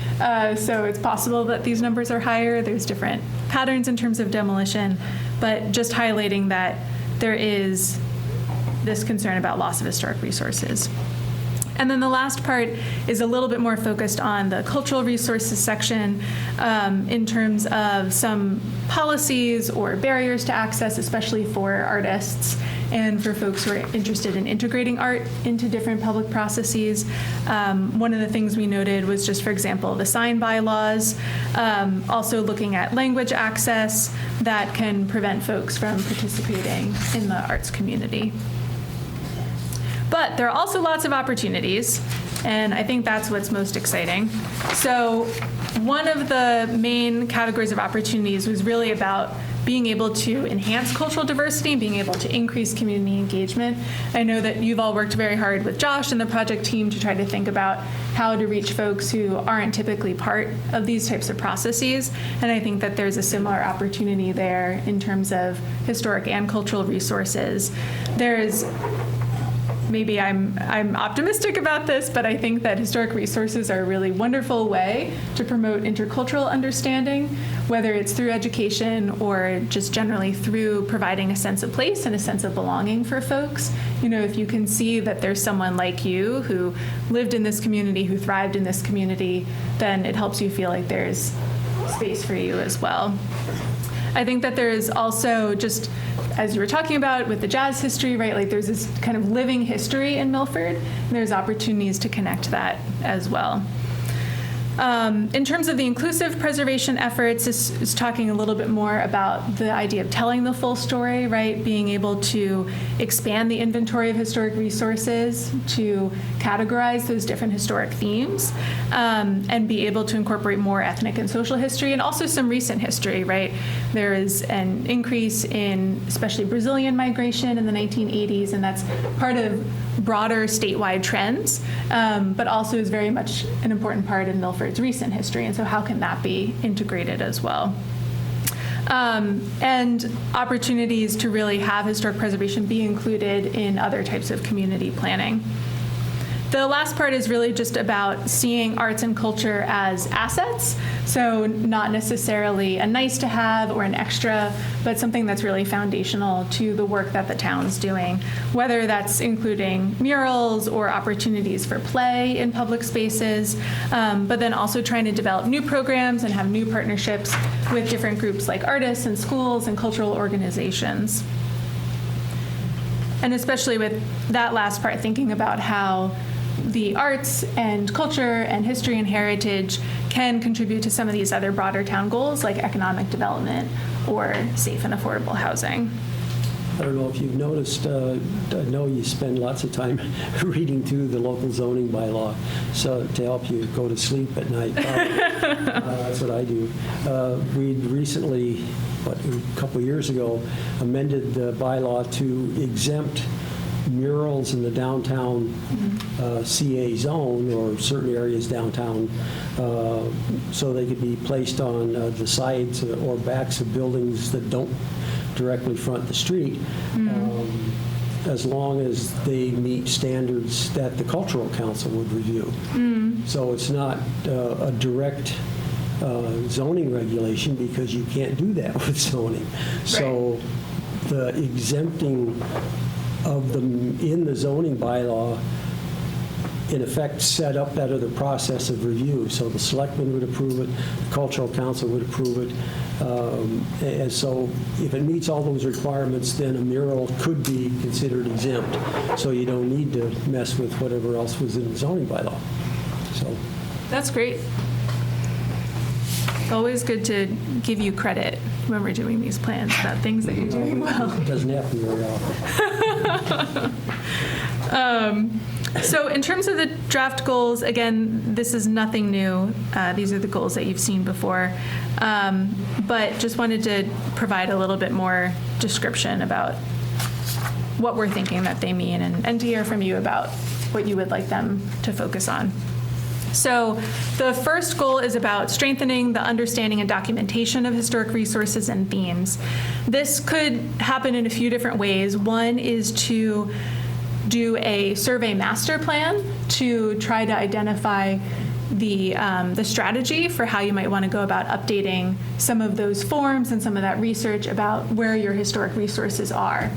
So it's possible that these numbers are higher. There's different patterns in terms of demolition, but just highlighting that there is this concern about loss of historic resources. And then the last part is a little bit more focused on the cultural resources section in terms of some policies or barriers to access, especially for artists and for folks who are interested in integrating art into different public processes. One of the things we noted was just, for example, the sign bylaws, also looking at language access that can prevent folks from participating in the arts community. But there are also lots of opportunities, and I think that's what's most exciting. So one of the main categories of opportunities was really about being able to enhance cultural diversity and being able to increase community engagement. I know that you've all worked very hard with Josh and the project team to try to think about how to reach folks who aren't typically part of these types of processes. And I think that there's a similar opportunity there in terms of historic and cultural resources. There's maybe I'm optimistic about this, but I think that historic resources are a really wonderful way to promote intercultural understanding, whether it's through education or just generally through providing a sense of place and a sense of belonging for folks. You know, if you can see that there's someone like you who lived in this community, who thrived in this community, then it helps you feel like there's space for you as well. I think that there is also just, as you were talking about with the jazz history, right, like there's this kind of living history in Milford, and there's opportunities to connect that as well. In terms of the inclusive preservation efforts, this is talking a little bit more about the idea of telling the full story, right? Being able to expand the inventory of historic resources, to categorize those different historic themes, and be able to incorporate more ethnic and social history, and also some recent history, right? There is an increase in especially Brazilian migration in the 1980s, and that's part of broader statewide trends, but also is very much an important part of Milford's recent history. And so how can that be integrated as well? And opportunities to really have historic preservation be included in other types of community planning. The last part is really just about seeing arts and culture as assets, so not necessarily a nice to have or an extra, but something that's really foundational to the work that the town's doing, whether that's including murals or opportunities for play in public spaces, but then also trying to develop new programs and have new partnerships with different groups like artists and schools and cultural organizations. And especially with that last part, thinking about how the arts and culture and history and heritage can contribute to some of these other broader town goals like economic development or safe and affordable housing. I don't know if you've noticed, I know you spend lots of time reading through the local zoning bylaw, so to help you go to sleep at night. That's what I do. We recently, a couple of years ago, amended the bylaw to exempt murals in the downtown CA zone or certain areas downtown so they could be placed on the sides or backs of buildings that don't directly front the street, as long as they meet standards that the Cultural Council would review. So it's not a direct zoning regulation because you can't do that with zoning. So the exempting of them in the zoning bylaw in effect set up that other process of review. So the selectmen would approve it, the Cultural Council would approve it. And so if it meets all those requirements, then a mural could be considered exempt. So you don't need to mess with whatever else was in the zoning bylaw. So That's great. Always good to give you credit when we're doing these plans about things that you're doing well. it doesn't happen very often. So in terms of the draft goals, again, this is nothing new. These are the goals that you've seen before. But just wanted to provide a little bit more description about what we're thinking that they mean and to hear from you about what you would like them to focus on. So the first goal is about strengthening the understanding and documentation of historic resources and themes. This could happen in a few different ways. One is to do a survey master plan to try to identify the strategy for how you might want to go about updating some of those forms and some of that research about where your historic resources are.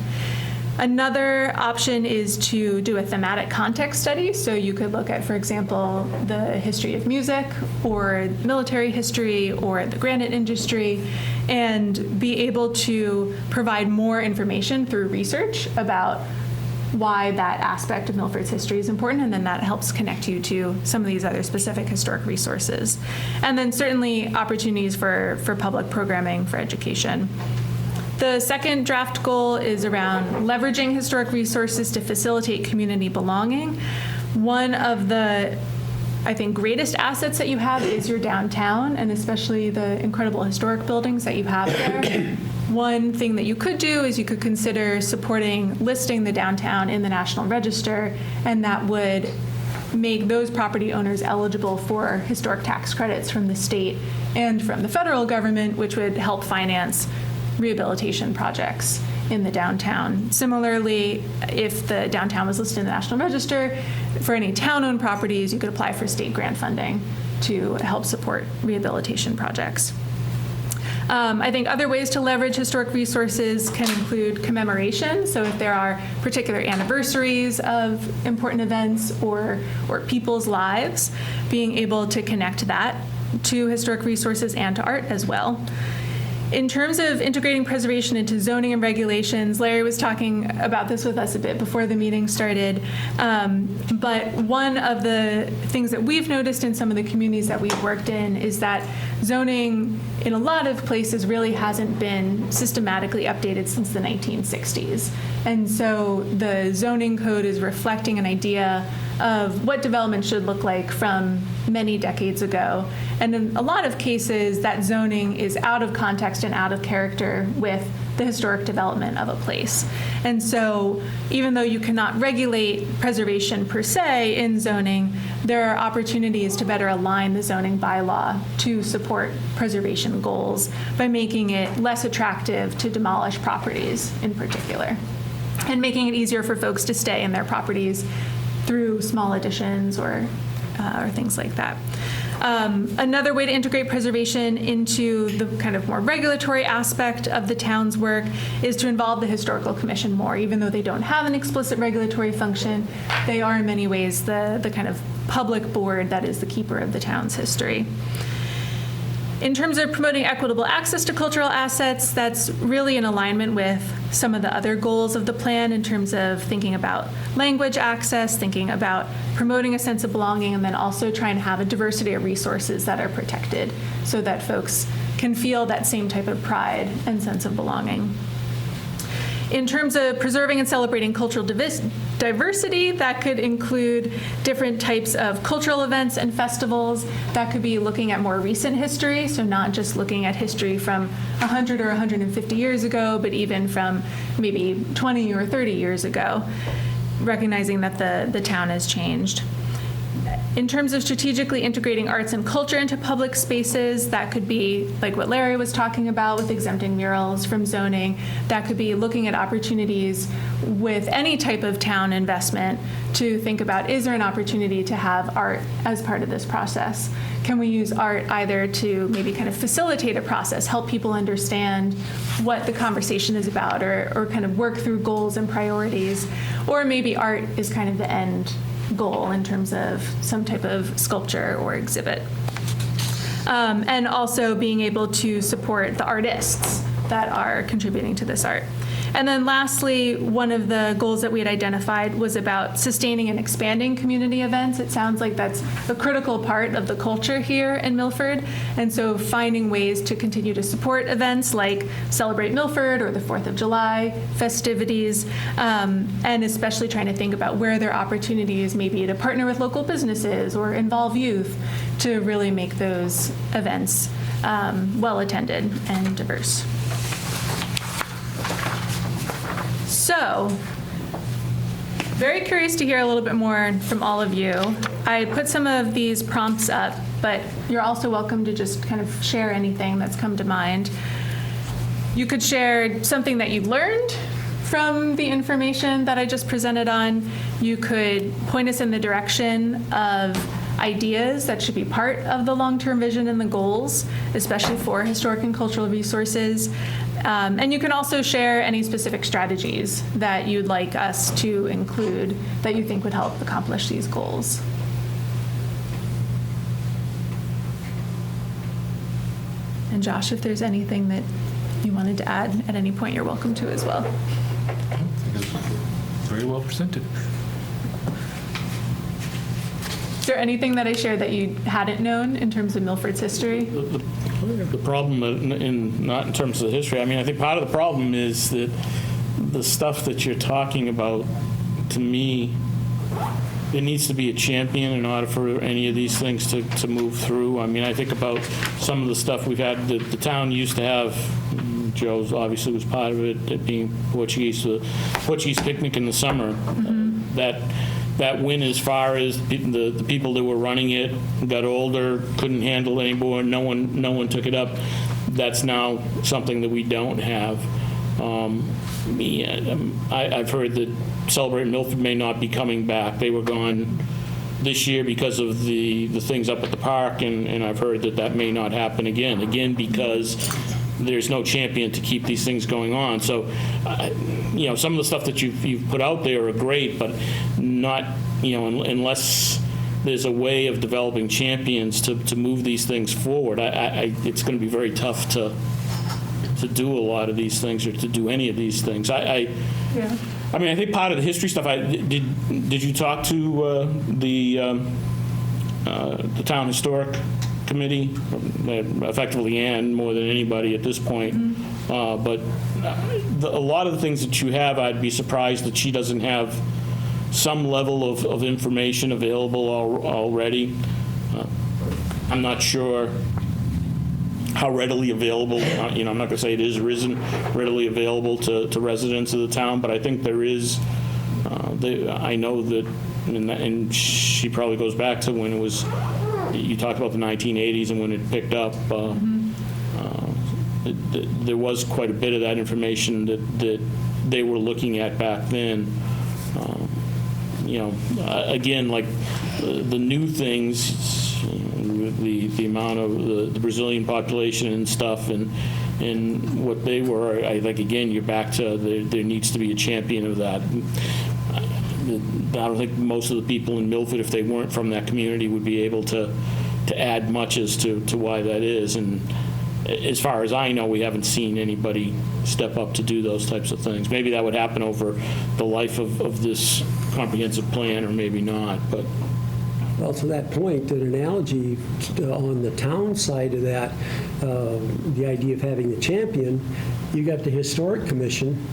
Another option is to do a thematic context study. So you could look at, for example, the history of music or military history or the granite industry, and be able to provide more information through research about why that aspect of Milford's history is important, and then that helps connect you to some of these other specific historic resources. And then certainly opportunities for public programming for education. The second draft goal is around leveraging historic resources to facilitate community belonging. One of the, I think, greatest assets that you have is your downtown, and especially the incredible historic buildings that you have there. One thing that you could do is you could consider supporting listing the downtown in the National Register, and that would make those property owners eligible for historic tax credits from the state and from the federal government, which would help finance rehabilitation projects in the downtown. Similarly, if the downtown was listed in the National Register, for any town-owned properties, you could apply for state grant funding to help support rehabilitation projects. I think other ways to leverage historic resources can include commemoration. So if there are particular anniversaries of important events or people's lives, being able to connect that to historic resources and to art as well. In terms of integrating preservation into zoning and regulations, Larry was talking about this with us a bit before the meeting started. But one of the things that we've noticed in some of the communities that we've worked in is that zoning in a lot of places really hasn't been systematically updated since the 1960s. And so the zoning code is reflecting an idea of what development should look like from many decades ago. And in a lot of cases, that zoning is out of context and out of character with the historic development of a place. And so even though you cannot regulate preservation per se in zoning, there are opportunities to better align the zoning bylaw to support preservation goals by making it less attractive to demolish properties in particular, and making it easier for folks to stay in their properties through small additions or things like that. Another way to integrate preservation into the kind of more regulatory aspect of the town's work is to involve the Historical Commission more. Even though they don't have an explicit regulatory function, they are in many ways the kind of public board that is the keeper of the town's history. In terms of promoting equitable access to cultural assets, that's really in alignment with some of the other goals of the plan in terms of thinking about language access, thinking about promoting a sense of belonging, and then also trying to have a diversity of resources that are protected so that folks can feel that same type of pride and sense of belonging. In terms of preserving and celebrating cultural diversity, that could include different types of cultural events and festivals. That could be looking at more recent history, so not just looking at history from 100 or 150 years ago, but even from maybe 20 or 30 years ago, recognizing that the town has changed. In terms of strategically integrating arts and culture into public spaces, that could be like what Larry was talking about with exempting murals from zoning. That could be looking at opportunities with any type of town investment to think about, is there an opportunity to have art as part of this process? Can we use art either to maybe kind of facilitate a process, help people understand what the conversation is about, or kind of work through goals and priorities, or maybe art is kind of the end goal in terms of some type of sculpture or exhibit. And also being able to support the artists that are contributing to this art. And then lastly, one of the goals that we had identified was about sustaining and expanding community events. It sounds like that's a critical part of the culture here in Milford. And so finding ways to continue to support events like Celebrate Milford or the 4th of July festivities, and especially trying to think about where there are opportunities maybe to partner with local businesses or involve youth to really make those events well attended and diverse. So, very curious to hear a little bit more from all of you. I put some of these prompts up, but you're also welcome to just kind of share anything that's come to mind. You could share something that you've learned from the information that I just presented on. You could point us in the direction of ideas that should be part of the long-term vision and the goals, especially for historic and cultural resources. And you can also share any specific strategies that you'd like us to include that you think would help accomplish these goals. And Josh, if there's anything that you wanted to add at any point, you're welcome to as well. Very well presented. Is there anything that I shared that you hadn't known in terms of Milford's history? The problem, not in terms of the history, I mean, I think part of the problem is that the stuff that you're talking about, to me, there needs to be a champion in order for any of these things to move through. I mean, I think about some of the stuff we've had, the town used to have, Joe's obviously was part of it being Portuguese, the Portuguese picnic in the summer. That went as far as the people that were running it got older, couldn't handle it anymore, no one took it up. That's now something that we don't have. I've heard that Celebrate Milford may not be coming back. They were gone this year because of the things up at the park, and I've heard that may not happen again because there's no champion to keep these things going on. So, some of the stuff that you've put out there are great, but not, unless there's a way of developing champions to move these things forward, it's going to be very tough to do a lot of these things or to do any of these things. I think part of the history stuff, did you talk to the town historic committee, effectively Ann more than anybody at this point, but a lot of the things that you have, I'd be surprised that she doesn't have some level of information available already. I'm not sure how readily available, I'm not going to say it is or isn't readily available to residents of the town, but I think there is. I know that, and she probably goes back to when it was, you talked about the 1980s and when it picked up. There was quite a bit of that information that they were looking at back then. Again, like the new things, the amount of the Brazilian population and stuff, and what they were, I think, again, you're back to there needs to be a champion of that. I don't think most of the people in Milford, if they weren't from that community, would be able to add much as to why that is. And as far as I know, we haven't seen anybody step up to do those types of things. Maybe that would happen over the life of this comprehensive plan, or maybe not. But Well, to that point, an analogy on the town side of that, the idea of having the champion, you got the Historic Commission,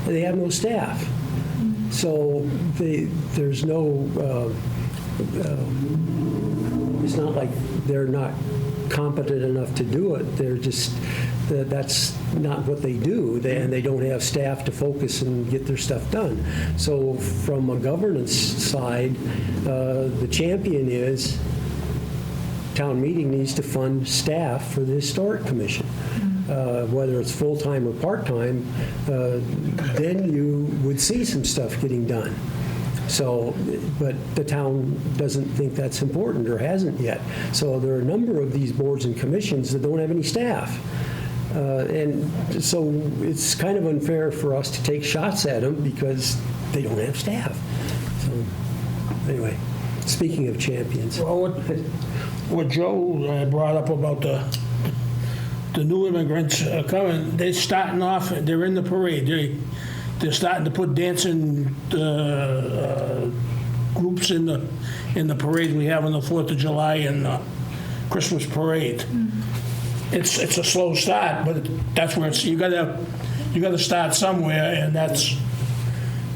and they have no staff. So there's no, it's not like they're not competent enough to do it. They're just, that's not what they do, and they don't have staff to focus and get their stuff done. So from a governance side, the champion is town meeting needs to fund staff for the Historic Commission. Whether it's full-time or part-time, then you would see some stuff getting done. So, but the town doesn't think that's important or hasn't yet. So there are a number of these boards and commissions that don't have any staff. And so it's kind of unfair for us to take shots at them because they don't have staff. So anyway, speaking of champions. Well, what Joe brought up about the new immigrants coming, they're starting off, they're in the parade. They're starting to put dancing groups in the parade we have on the 4th of July and Christmas parade. It's a slow start, but that's where it's, you gotta start somewhere, and that's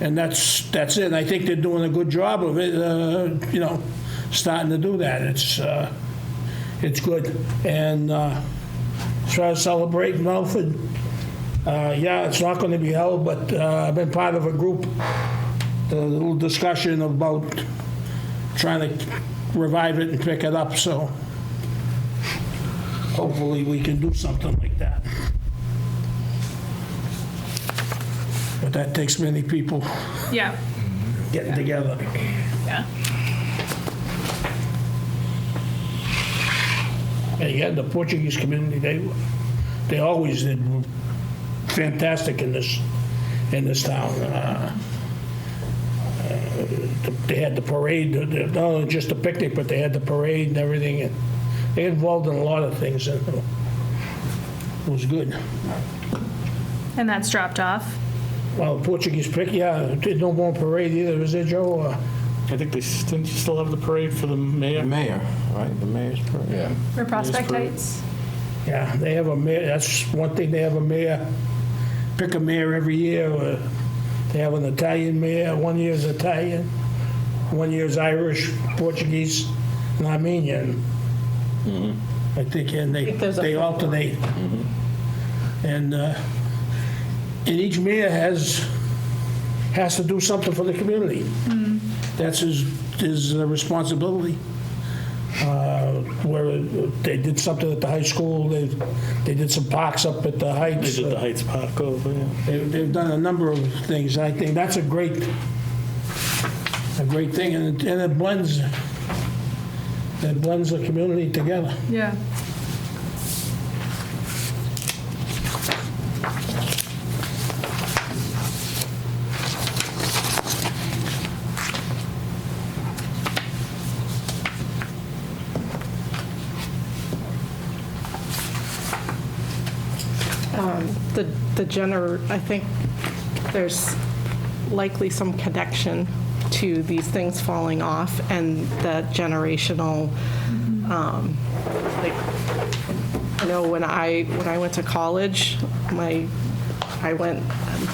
it. And I think they're doing a good job of it, starting to do that. It's good. And as far as Celebrate Milford, it's not going to be held, but I've been part of a group, a little discussion about trying to revive it and pick it up, so hopefully we can do something like that. But that takes many people Yeah. getting together. Yeah. And yeah, the Portuguese community, they always did fantastic in this town. They had the parade, not only just a picnic, but they had the parade and everything. And they involved in a lot of things, and it was good. And that's dropped off. Well, Portuguese pick, yeah, there's no more parade either, is there, Joe? I think didn't you still have the parade for the mayor? The mayor, right, the mayor's, yeah. For Prospect Heights. Yeah, they have a mayor, that's one thing, they have a mayor, pick a mayor every year. They have an Italian mayor, one year's Italian, one year's Irish, Portuguese, and Armenian. I think, and they alternate. And each mayor has to do something for the community. That's his responsibility. Where they did something at the high school, they did some parks up at the Heights. They did the Heights Park over, yeah. They've done a number of things. I think that's a great thing, and it blends the community together. Yeah. I think there's likely some connection to these things falling off and the generational, like, I know when I went to college, I went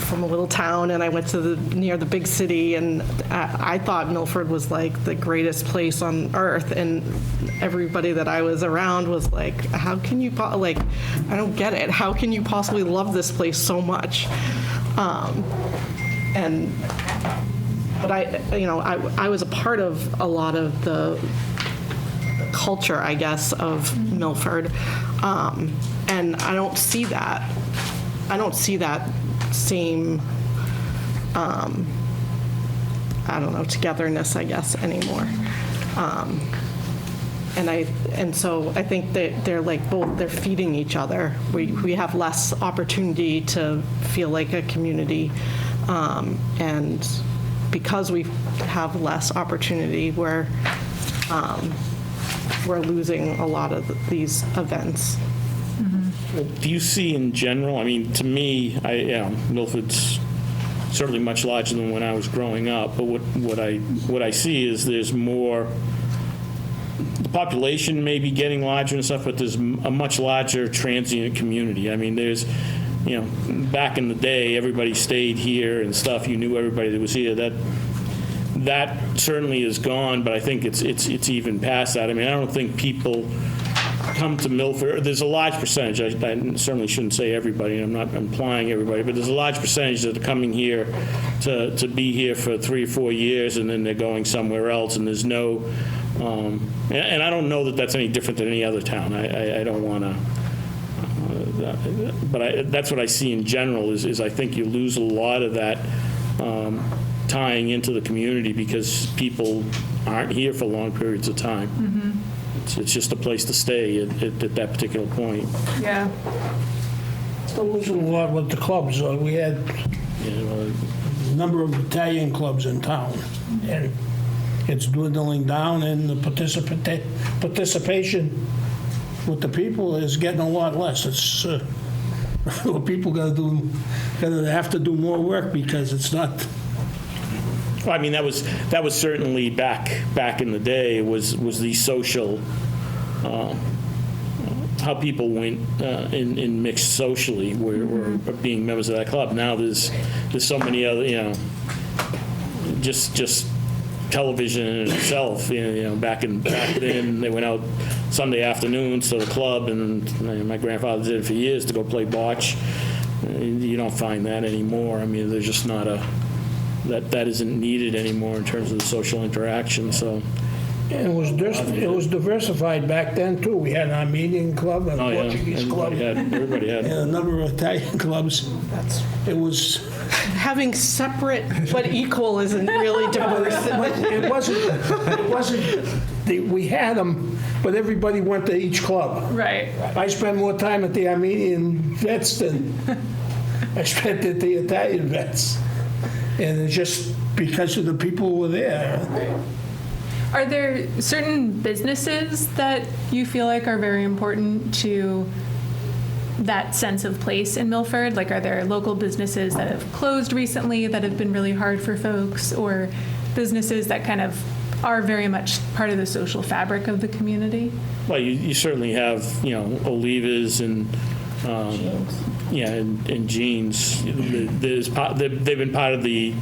from a little town and I went to near the big city, and I thought Milford was like the greatest place on earth, and everybody that I was around was like, how can you, like, I don't get it. How can you possibly love this place so much? But I was a part of a lot of the culture, I guess, of Milford, and I don't see that. I don't see that same, I don't know, togetherness, I guess, anymore. And so I think that they're like both, they're feeding each other. We have less opportunity to feel like a community, and because we have less opportunity, we're losing a lot of these events. Do you see in general, I mean, to me, Milford's certainly much larger than when I was growing up, but what I see is there's more, the population may be getting larger and stuff, but there's a much larger transient community. I mean, there's, back in the day, everybody stayed here and stuff. You knew everybody that was here. That certainly is gone, but I think it's even past that. I mean, I don't think people come to Milford. There's a large percentage, I certainly shouldn't say everybody, and I'm not implying everybody, but there's a large percentage that are coming here to be here for 3 or 4 years, and then they're going somewhere else, and there's no, and I don't know that that's any different than any other town. I don't want to, but that's what I see in general, is I think you lose a lot of that tying into the community because people aren't here for long periods of time. It's just a place to stay at that particular point. Yeah. Still losing a lot with the clubs. We had a number of Italian clubs in town, and it's dwindling down, and the participation with the people is getting a lot less. It's people have to do more work because it's not. Well, I mean, that was certainly back in the day was the social, how people went in mixed socially were being members of that club. Now there's so many other, just television in itself. Back then they went out Sunday afternoons to the club, and my grandfather did it for years to go play bocce. You don't find that anymore. I mean, there's just not that isn't needed anymore in terms of the social interaction. So, And it was diversified back then too. We had an Armenian club and a Portuguese club, everybody had. and a number of Italian clubs. It was. Having separate but equal isn't really diverse. It wasn't. We had them, but everybody went to each club. Right. I spent more time at the Armenian vets than I spent at the Italian vets. And it's just because of the people who were there. Are there certain businesses that you feel like are very important to that sense of place in Milford? Like, are there local businesses that have closed recently that have been really hard for folks, or businesses that kind of are very much part of the social fabric of the community? Well, you certainly have, Olivas and, and Jeans. They've been part of the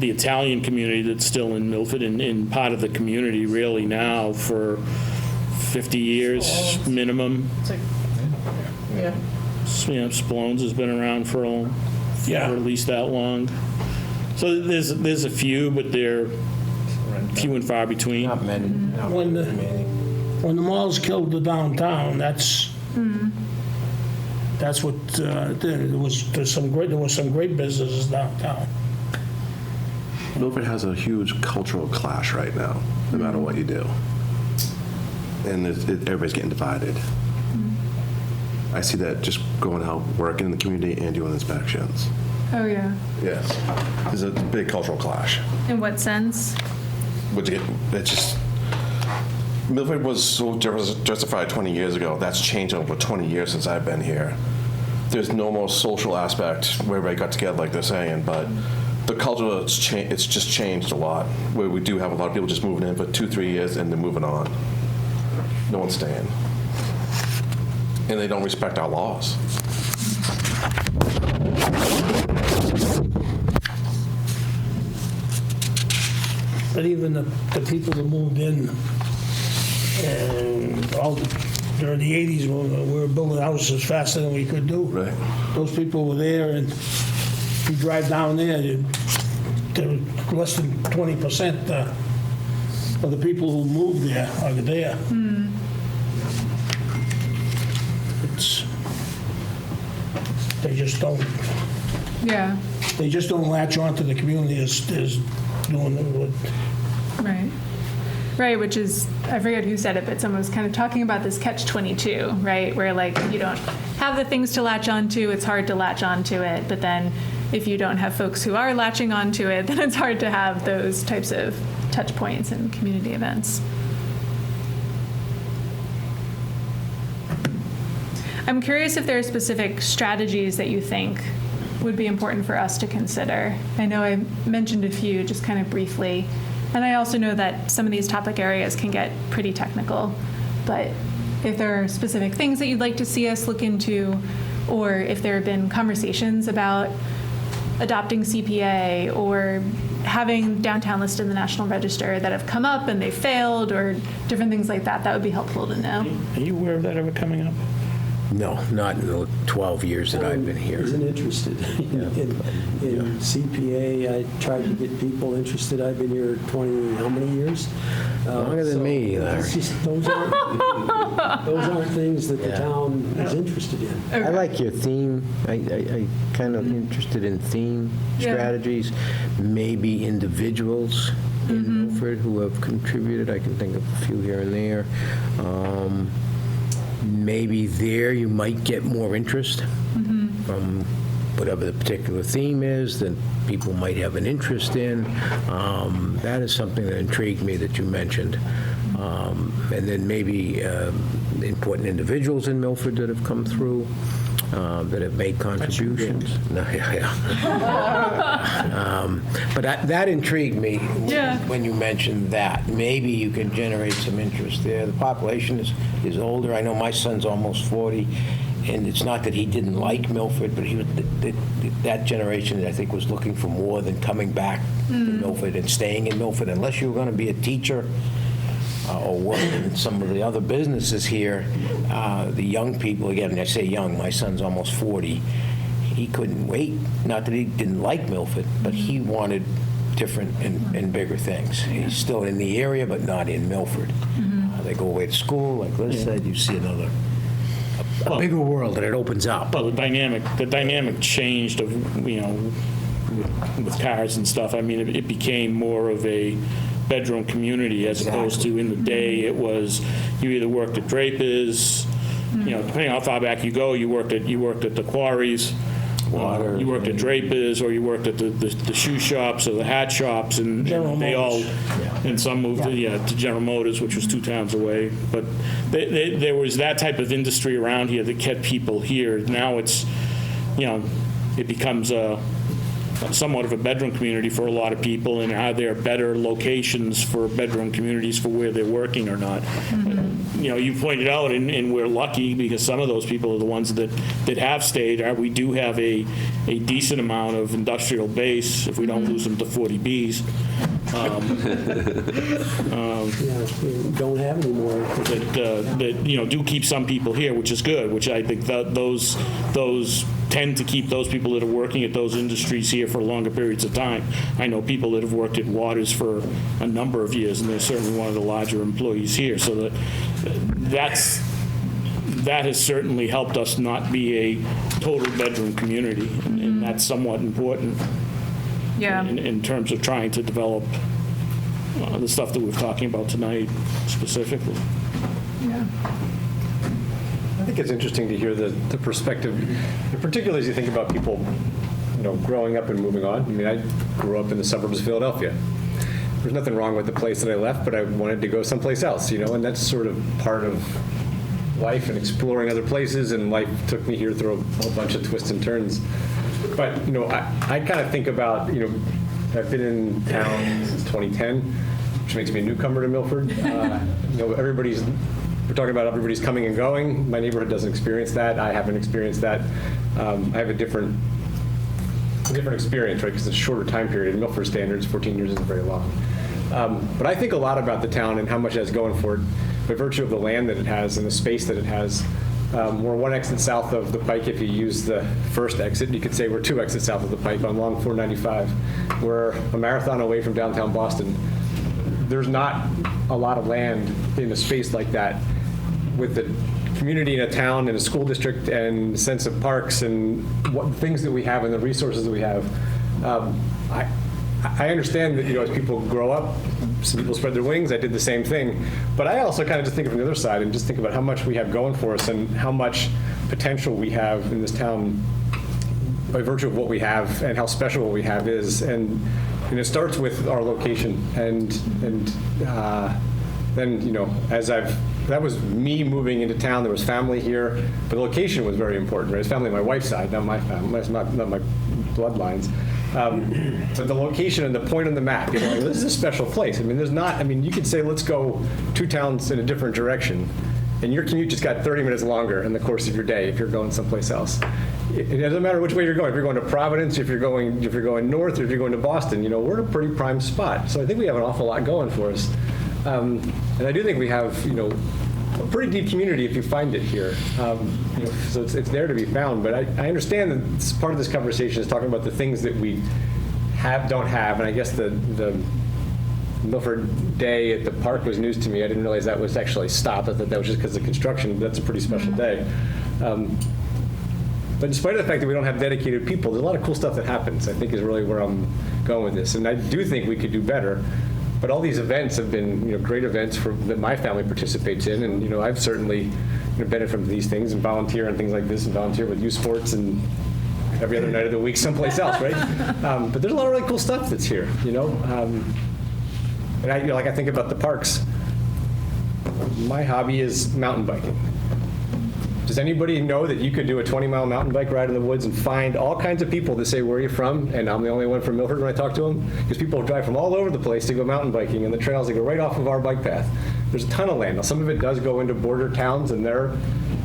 Italian community that's still in Milford and part of the community really now for 50 years minimum. Yeah. Spalone's has been around for at least that long. So there's a few, but they're few and far between. Not many. When the malls killed the downtown, that's what there was some great businesses downtown. Milford has a huge cultural clash right now, no matter what you do. And everybody's getting divided. I see that just going out, working in the community and doing inspections. Oh, yeah. Yes. There's a big cultural clash. In what sense? Milford was so justified 20 years ago. That's changed over 20 years since I've been here. There's no more social aspect where everybody got together like they're saying, but the culture, it's just changed a lot, where we do have a lot of people just moving in for 2-3 years and they're moving on. No one's staying. And they don't respect our laws. But even the people that moved in, and all during the 80s, when we were building houses faster than we could do. Right. Those people were there, and you drive down there, they're less than 20% of the people who moved there are there. They just don't. Yeah. They just don't latch on to the community as doing it with. Right. Right, which is, I forget who said it, but someone was kind of talking about this catch-22, right? Where, like, you don't have the things to latch onto, it's hard to latch onto it. But then if you don't have folks who are latching onto it, then it's hard to have those types of touch points and community events. I'm curious if there are specific strategies that you think would be important for us to consider. I know I mentioned a few just kind of briefly, and I also know that some of these topic areas can get pretty technical, but if there are specific things that you'd like to see us look into, or if there have been conversations about adopting CPA or having downtown listed in the National Register that have come up and they failed, or different things like that, that would be helpful to know. Are you aware of that ever coming up? No, not in the 12 years that I've been here. Isn't interested in CPA. I tried to get people interested. I've been here 20, how many years? Longer than me, Larry. It's just, those aren't things that the town is interested in. I like your theme. I kind of interested in theme strategies. Maybe individuals in Milford who have contributed. I can think of a few here and there. Maybe there you might get more interest from whatever the particular theme is that people might have an interest in. That is something that intrigued me that you mentioned. And then maybe important individuals in Milford that have come through, that have made contributions. No, but that intrigued me when you mentioned that. Maybe you can generate some interest there. The population is older. I know my son's almost 40, and it's not that he didn't like Milford, but that generation, I think, was looking for more than coming back to Milford and staying in Milford. Unless you were going to be a teacher or working in some of the other businesses here, the young people, again, I say young, my son's almost 40, he couldn't wait. Not that he didn't like Milford, but he wanted different and bigger things. He's still in the area, but not in Milford. They go away to school, like Liz said, you see a bigger world, and it opens up. Well, the dynamic changed of, with cars and stuff. I mean, it became more of a bedroom community as opposed to in the day it was you either worked at Draper's, you know, depending on how far back you go, you worked at the quarries, you worked at Drapers, or you worked at the shoe shops or the hat shops, and General they all, Motors. and some moved to General Motors, which was 2 towns away. But there was that type of industry around here that kept people here. Now it's, you know, it becomes somewhat of a bedroom community for a lot of people, and are there better locations for bedroom communities for where they're working or not? You know, you pointed out, and we're lucky because some of those people are the ones that have stayed. We do have a decent amount of industrial base, if we don't lose them to 40Bs. We don't have any more. That you know, do keep some people here, which is good, which I think that those tend to keep those people that are working at those industries here for longer periods of time. I know people that have worked at Waters for a number of years, and they're certainly one of the larger employees here, so that has certainly helped us not be a total bedroom community, and that's somewhat important Yeah. in terms of trying to develop the stuff that we're talking about tonight specifically. I think it's interesting to hear the perspective, particularly as you think about people, you know, growing up and moving on. I mean, I grew up in the suburbs of Philadelphia. There's nothing wrong with the place that I left, but I wanted to go someplace else, you know, and that's sort of part of life and exploring other places, and life took me here through a whole bunch of twists and turns. But, you know, I kind of think about, you know, I've been in town since 2010, which makes me a newcomer to Milford. You know, we're talking about everybody's coming and going. My neighborhood doesn't experience that. I haven't experienced that. I have a different experience, right? Because it's a shorter time period. In Milford standards, 14 years isn't very long. But I think a lot about the town and how much it has going for it by virtue of the land that it has and the space that it has. We're 1 exit south of the Pike. If you use the first exit, you could say we're 2 exits south of the Pike on Long 495. We're a marathon away from downtown Boston. There's not a lot of land in a space like that with the community in a town and a school district and sense of parks and what things that we have and the resources that we have. I understand that, you know, as people grow up, some people spread their wings. I did the same thing. But I also kind of just think from the other side and just think about how much we have going for us and how much potential we have in this town by virtue of what we have and how special what we have is. And it starts with our location. And then, you know, that was me moving into town. There was family here. But the location was very important, right? It's family on my wife's side, not my family, not my bloodlines. But the location and the point on the map, you know, this is a special place. I mean, you could say, let's go 2 towns in a different direction, and your commute just got 30 minutes longer in the course of your day if you're going someplace else. It doesn't matter which way you're going. If you're going to Providence, if you're going north, or if you're going to Boston, you know, we're in a pretty prime spot. So I think we have an awful lot going for us. And I do think we have, you know, a pretty deep community if you find it here. You know, so it's there to be found. But I understand that part of this conversation is talking about the things that we don't have. And I guess the Milford Day at the park was news to me. I didn't realize that was actually stopped. I thought that was just because of construction. That's a pretty special day. But in spite of the fact that we don't have dedicated people, there's a lot of cool stuff that happens, I think, is really where I'm going with this. And I do think we could do better. But all these events have been, you know, great events that my family participates in, and, you know, I've certainly, you know, benefited from these things and volunteer and things like this, and volunteer with youth sports and every other night of the week someplace else, right? But there's a lot of really cool stuff that's here, you know. And I think about the parks. My hobby is mountain biking. Does anybody know that you could do a 20-mile mountain bike ride in the woods and find all kinds of people that say, where are you from? And I'm the only one from Milford when I talk to them. Because people drive from all over the place to go mountain biking, and the trails that go right off of our bike path. There's a ton of land. Now, some of it does go into border towns and their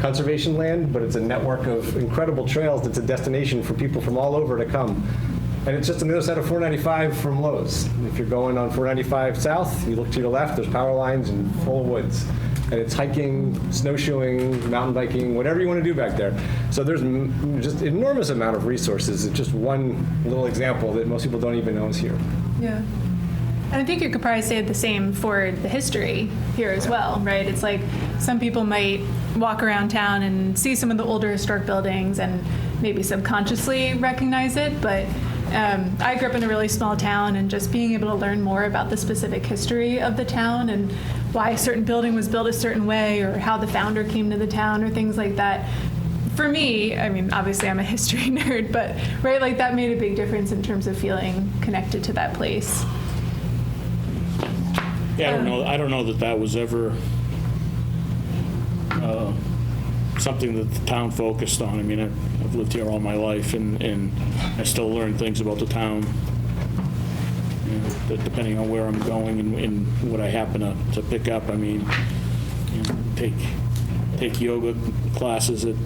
conservation land, but it's a network of incredible trails that's a destination for people from all over to come. And it's just on the other side of 495 from Lowe's. If you're going on 495 south, you look to your left, there's power lines and full woods. And it's hiking, snowshoeing, mountain biking, whatever you want to do back there. So there's just enormous amount of resources. It's just one little example that most people don't even know is here. Yeah. And I think you could probably say the same for the history here as well, right? It's like some people might walk around town and see some of the older historic buildings and maybe subconsciously recognize it, but I grew up in a really small town, and just being able to learn more about the specific history of the town and why a certain building was built a certain way, or how the founder came to the town, or things like that. For me, I mean, obviously I'm a history nerd, but right, like that made a big difference in terms of feeling connected to that place. Yeah, I don't know that that was ever something that the town focused on. I mean, I've lived here all my life, and I still learn things about the town, you know, that depending on where I'm going and what I happen to pick up. I mean, you know, take yoga classes at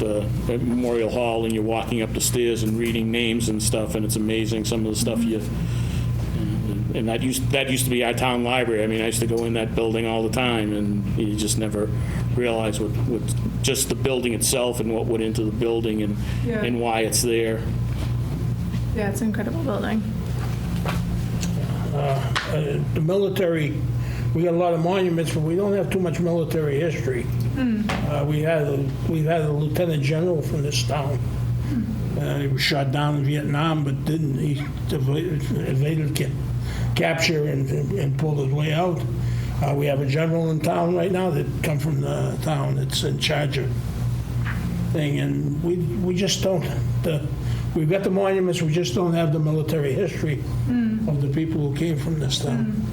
Memorial Hall, and you're walking up the stairs and reading names and stuff, and it's amazing some of the stuff and that used to be our town library. I mean, I used to go in that building all the time, and you just never realize what just the building itself and what went into the building and why it's there. Yeah, it's an incredible building. The military, we got a lot of monuments, but we don't have too much military history. We've had a lieutenant general from this town. He was shot down in Vietnam, but didn't. He evaded capture and pulled his way out. We have a general in town right now that come from the town that's in charge of thing, and we just don't. We've got the monuments, we just don't have the military history of the people who came from this town.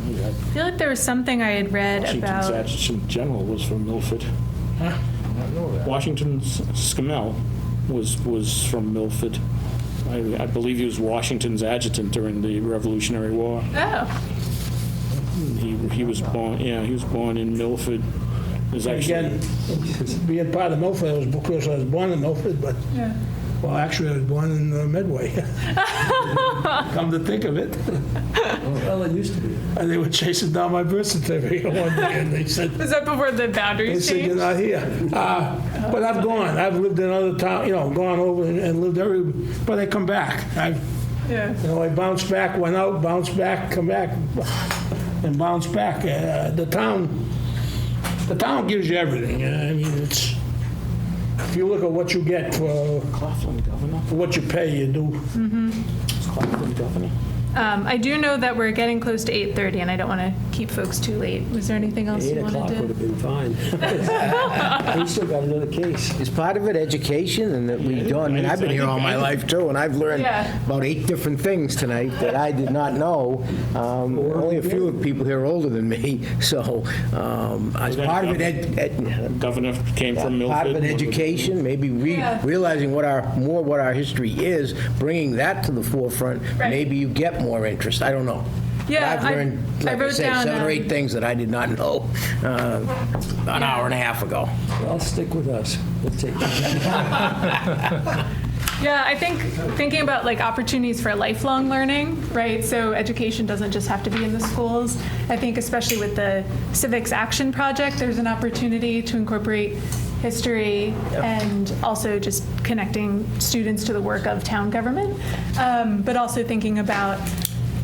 I feel like there was something I had read Washington's about. adjutant general was from Milford. Huh? Washington's Scamell was from Milford. I believe he was Washington's adjutant during the Revolutionary War. Oh, He was born. Yeah, he was born in Milford. There's Again, being part of Milford, of course, I was born in Milford, but, yeah. well, actually, I was born in Medway. Come to think of it. Well, it used to be. And they were chasing down my birth certificate one day, and they said, Was that before the boundaries you're changed? not here. But I've gone. I've lived in other towns, gone over and lived but I come back. Yeah. I bounce back, went out, bounce back, come back, and bounce back. The town gives you everything. I mean, it's, if you look at what you get for Claflin governor. what you pay, you do. Is Claflin governor? I do know that we're getting close to 8:30, and I don't want to keep folks too late. Was there anything else 8 you o'clock wanted would to? have been fine. We still got another case. Is part of it education, and that we don't, I mean, I've been here all my life too, and I've learned Yeah. about 8 different things tonight that I did not know. Only a few people here are older than me, so as part of it, Governor came from Milford. part of it education, maybe Yeah. realizing what our history is, bringing that to the forefront, Right. maybe you get more interest. I don't know. Yeah, But I've learned, I like I wrote said, down, 7 or 8 things that I did not know an hour and a half ago. Well, stick with us. We'll take it. Yeah, I think thinking about like opportunities for lifelong learning, right? So education doesn't just have to be in the schools. I think especially with the Civics Action Project, there's an opportunity to incorporate history and also just connecting students to the work of town government. But also thinking about,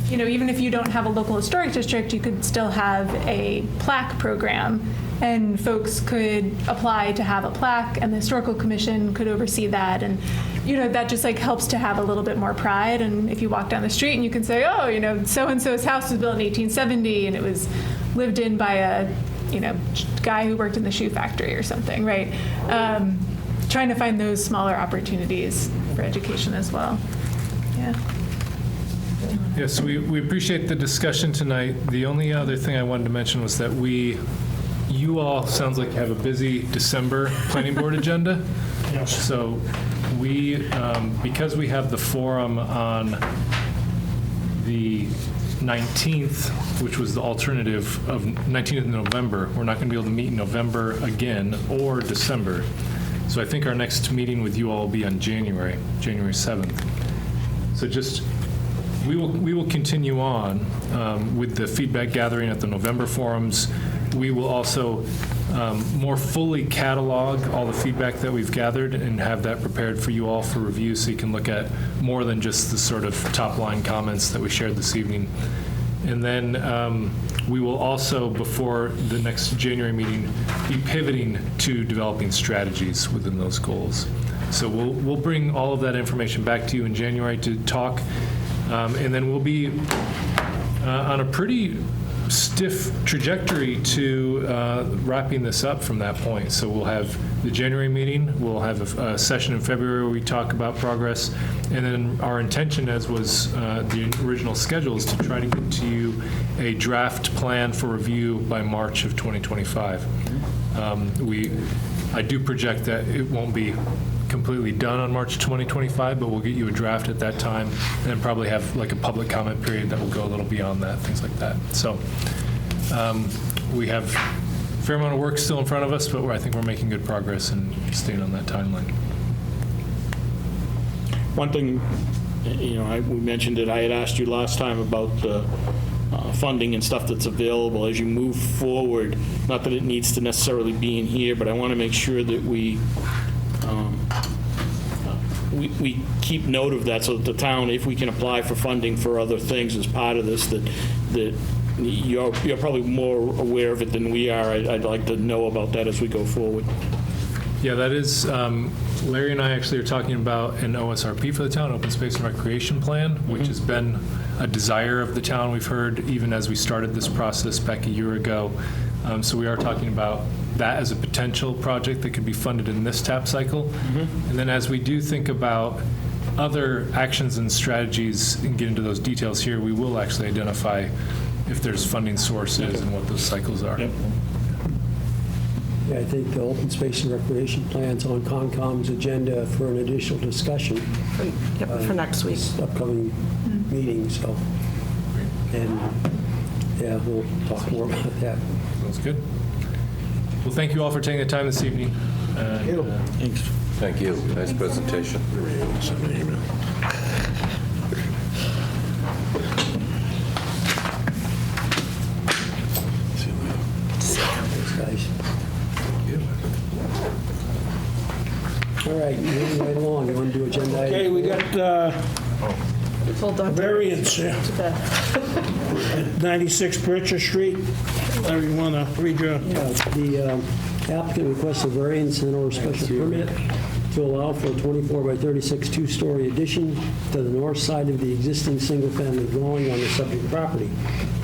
even if you don't have a local historic district, you could still have a plaque program, and folks could apply to have a plaque, and the historical commission could oversee that, and that just like helps to have a little bit more pride. And if you walk down the street and you can say, oh, so and so's house was built in 1870 and it was lived in by a guy who worked in the shoe factory or something, right? Trying to find those smaller opportunities for education as well. Yeah. Yes, we appreciate the discussion tonight. The only other thing I wanted to mention was that you all, sounds like, have a busy December planning board agenda. Yes. So because we have the forum on the 19th, which was the alternative of 19th of November, we're not going to be able to meet in November again or December. So I think our next meeting with you all will be on January 7th. So we will continue on with the feedback gathering at the November forums. We will also more fully catalog all the feedback that we've gathered and have that prepared for you all for review, so you can look at more than just the sort of top-line comments that we shared this evening. And then we will also, before the next January meeting, be pivoting to developing strategies within those goals. So we'll bring all of that information back to you in January to talk, and then we'll be on a pretty stiff trajectory to wrapping this up from that point. So we'll have the January meeting, we'll have a session in February where we talk about progress, and then our intention, as was the original schedule, is to try to get to you a draft plan for review by March of 2025. I do project that it won't be completely done on March 2025, but we'll get you a draft at that time, and then probably have like a public comment period that will go a little beyond that, things like that. So we have a fair amount of work still in front of us, but I think we're making good progress and staying on that timeline. One thing, we mentioned it, I had asked you last time about the funding and stuff that's available as you move forward. Not that it needs to necessarily be in here, but I want to make sure that we keep note of that, so that the town, if we can apply for funding for other things as part of this, that you're probably more aware of it than we are. I'd like to know about that as we go forward. Yeah, that is, Larry and I actually are talking about an OSRP for the town, Open Space and Recreation Plan, which has been a desire of the town, we've heard, even as we started this process back a year ago. So we are talking about that as a potential project that could be funded in this TAP cycle. And then as we do think about other actions and strategies and get into those details here, we will actually identify if there's funding sources and what those cycles are. Yep. Yeah, I think the open space and recreation plan's on Concom's agenda for an additional discussion. For next week. Upcoming meeting, so. And, yeah, we'll talk more about that. Sounds good. Well, thank you all for taking the time this evening. Thanks. Thank you. Nice presentation. Thanks, guys. All right, moving right along. You want to do agenda item? Okay, we got Hold a on. variance here. 96 Bircher Street. Larry, you want to read your... The applicant requests a variance and/or special permit to allow for a 24 by 36 two-story addition to the north side of the existing single-family dwelling on the subject property.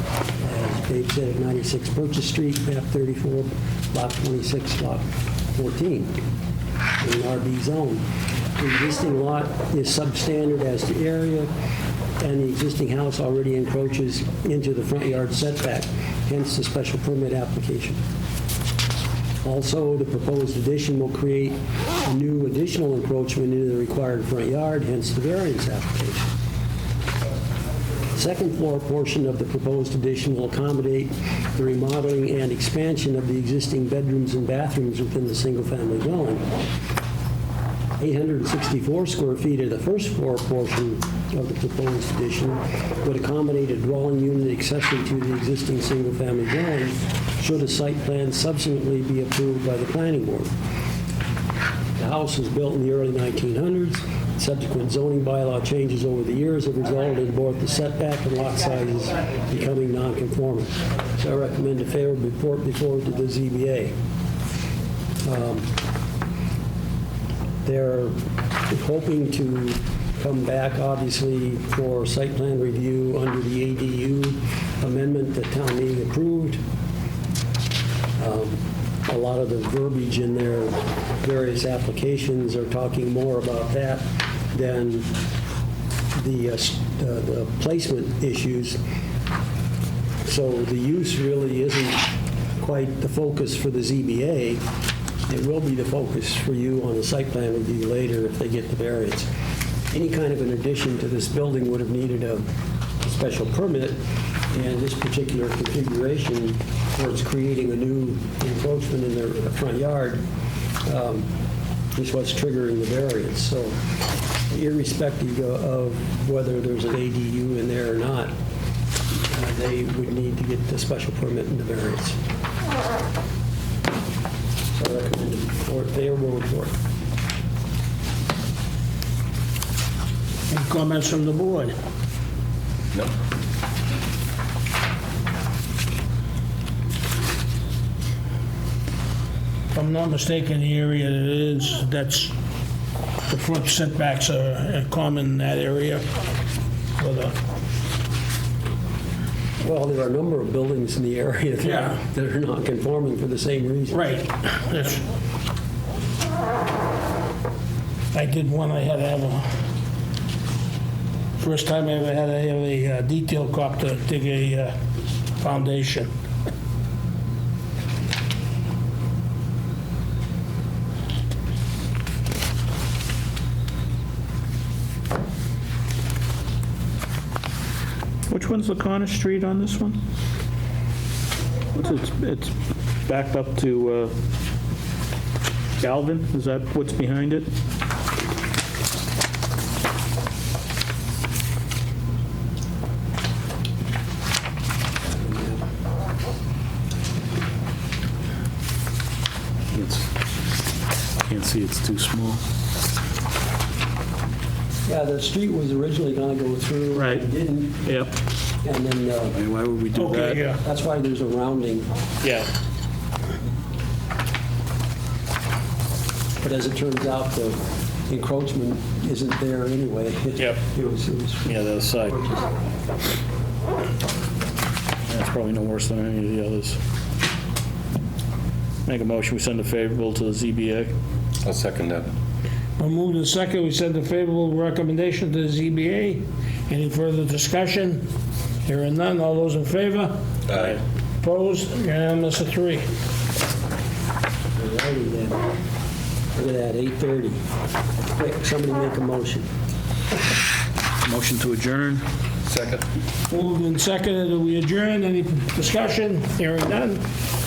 As Dave said, at 96 Bircher Street, map 34, lot 26, lot 14, in an RB zone. The existing lot is substandard as to area, and the existing house already encroaches into the front yard setback, hence the special permit application. Also, the proposed addition will create a new additional encroachment into the required front yard, hence the variance application. The second floor portion of the proposed addition will accommodate the remodeling and expansion of the existing bedrooms and bathrooms within the single-family dwelling. 864 square feet of the first floor portion of the proposed addition would accommodate a dwelling unit accessory to the existing single-family dwelling should a site plan subsequently be approved by the planning board. The house was built in the early 1900s. Subsequent zoning bylaw changes over the years have resulted in both the setback and lot sizes becoming non-conforming. So I recommend a favorable report before to the ZBA. They're hoping to come back, obviously, for site plan review under the ADU amendment that town meeting approved. A lot of the verbiage in their various applications are talking more about that than the placement issues. So the use really isn't quite the focus for the ZBA. It will be the focus for you on the site plan review later if they get the variance. Any kind of an addition to this building would have needed a special permit, and this particular configuration, where it's creating a new encroachment in their front yard, is what's triggering the variance. So irrespective of whether there's an ADU in there or not, they would need to get the special permit and the variance. So I recommend a favorable report. Any comments from the board? No. If I'm not mistaken, the area that's front setbacks are common in that area. Well, there are a number of buildings in the area Yeah. that are not conforming for the same reason. Right. That's- I did one, I had to have first time I ever had to have a detail cop to dig a foundation. Which one's the corner street on this one? It's backed up to Galvin? Is that what's behind it? Can't see, it's too small. Yeah, the street was originally going to go through. Right. It didn't, Yep. and then Why would we do that? Okay, yeah. that's why there's a rounding. Yeah. But as it turns out, the encroachment isn't there anyway. Yep. It was Yeah, the other side. That's probably no worse than any of the others. Make a motion, we send a favorable to the ZBA. I'll second that. We'll move to the second, we send a favorable recommendation to the ZBA. Any further discussion? Hearing none, all those in favor? Aye. Opposed? Unanimous of 3. Alrighty then. Look at that, 8:30. Quick, somebody make a motion. Motion to adjourn. Second. Moved and seconded, that we adjourn. Any discussion? Hearing none.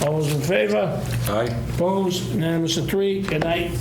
All those in favor? Aye. Opposed? Unanimous of 3. Good night.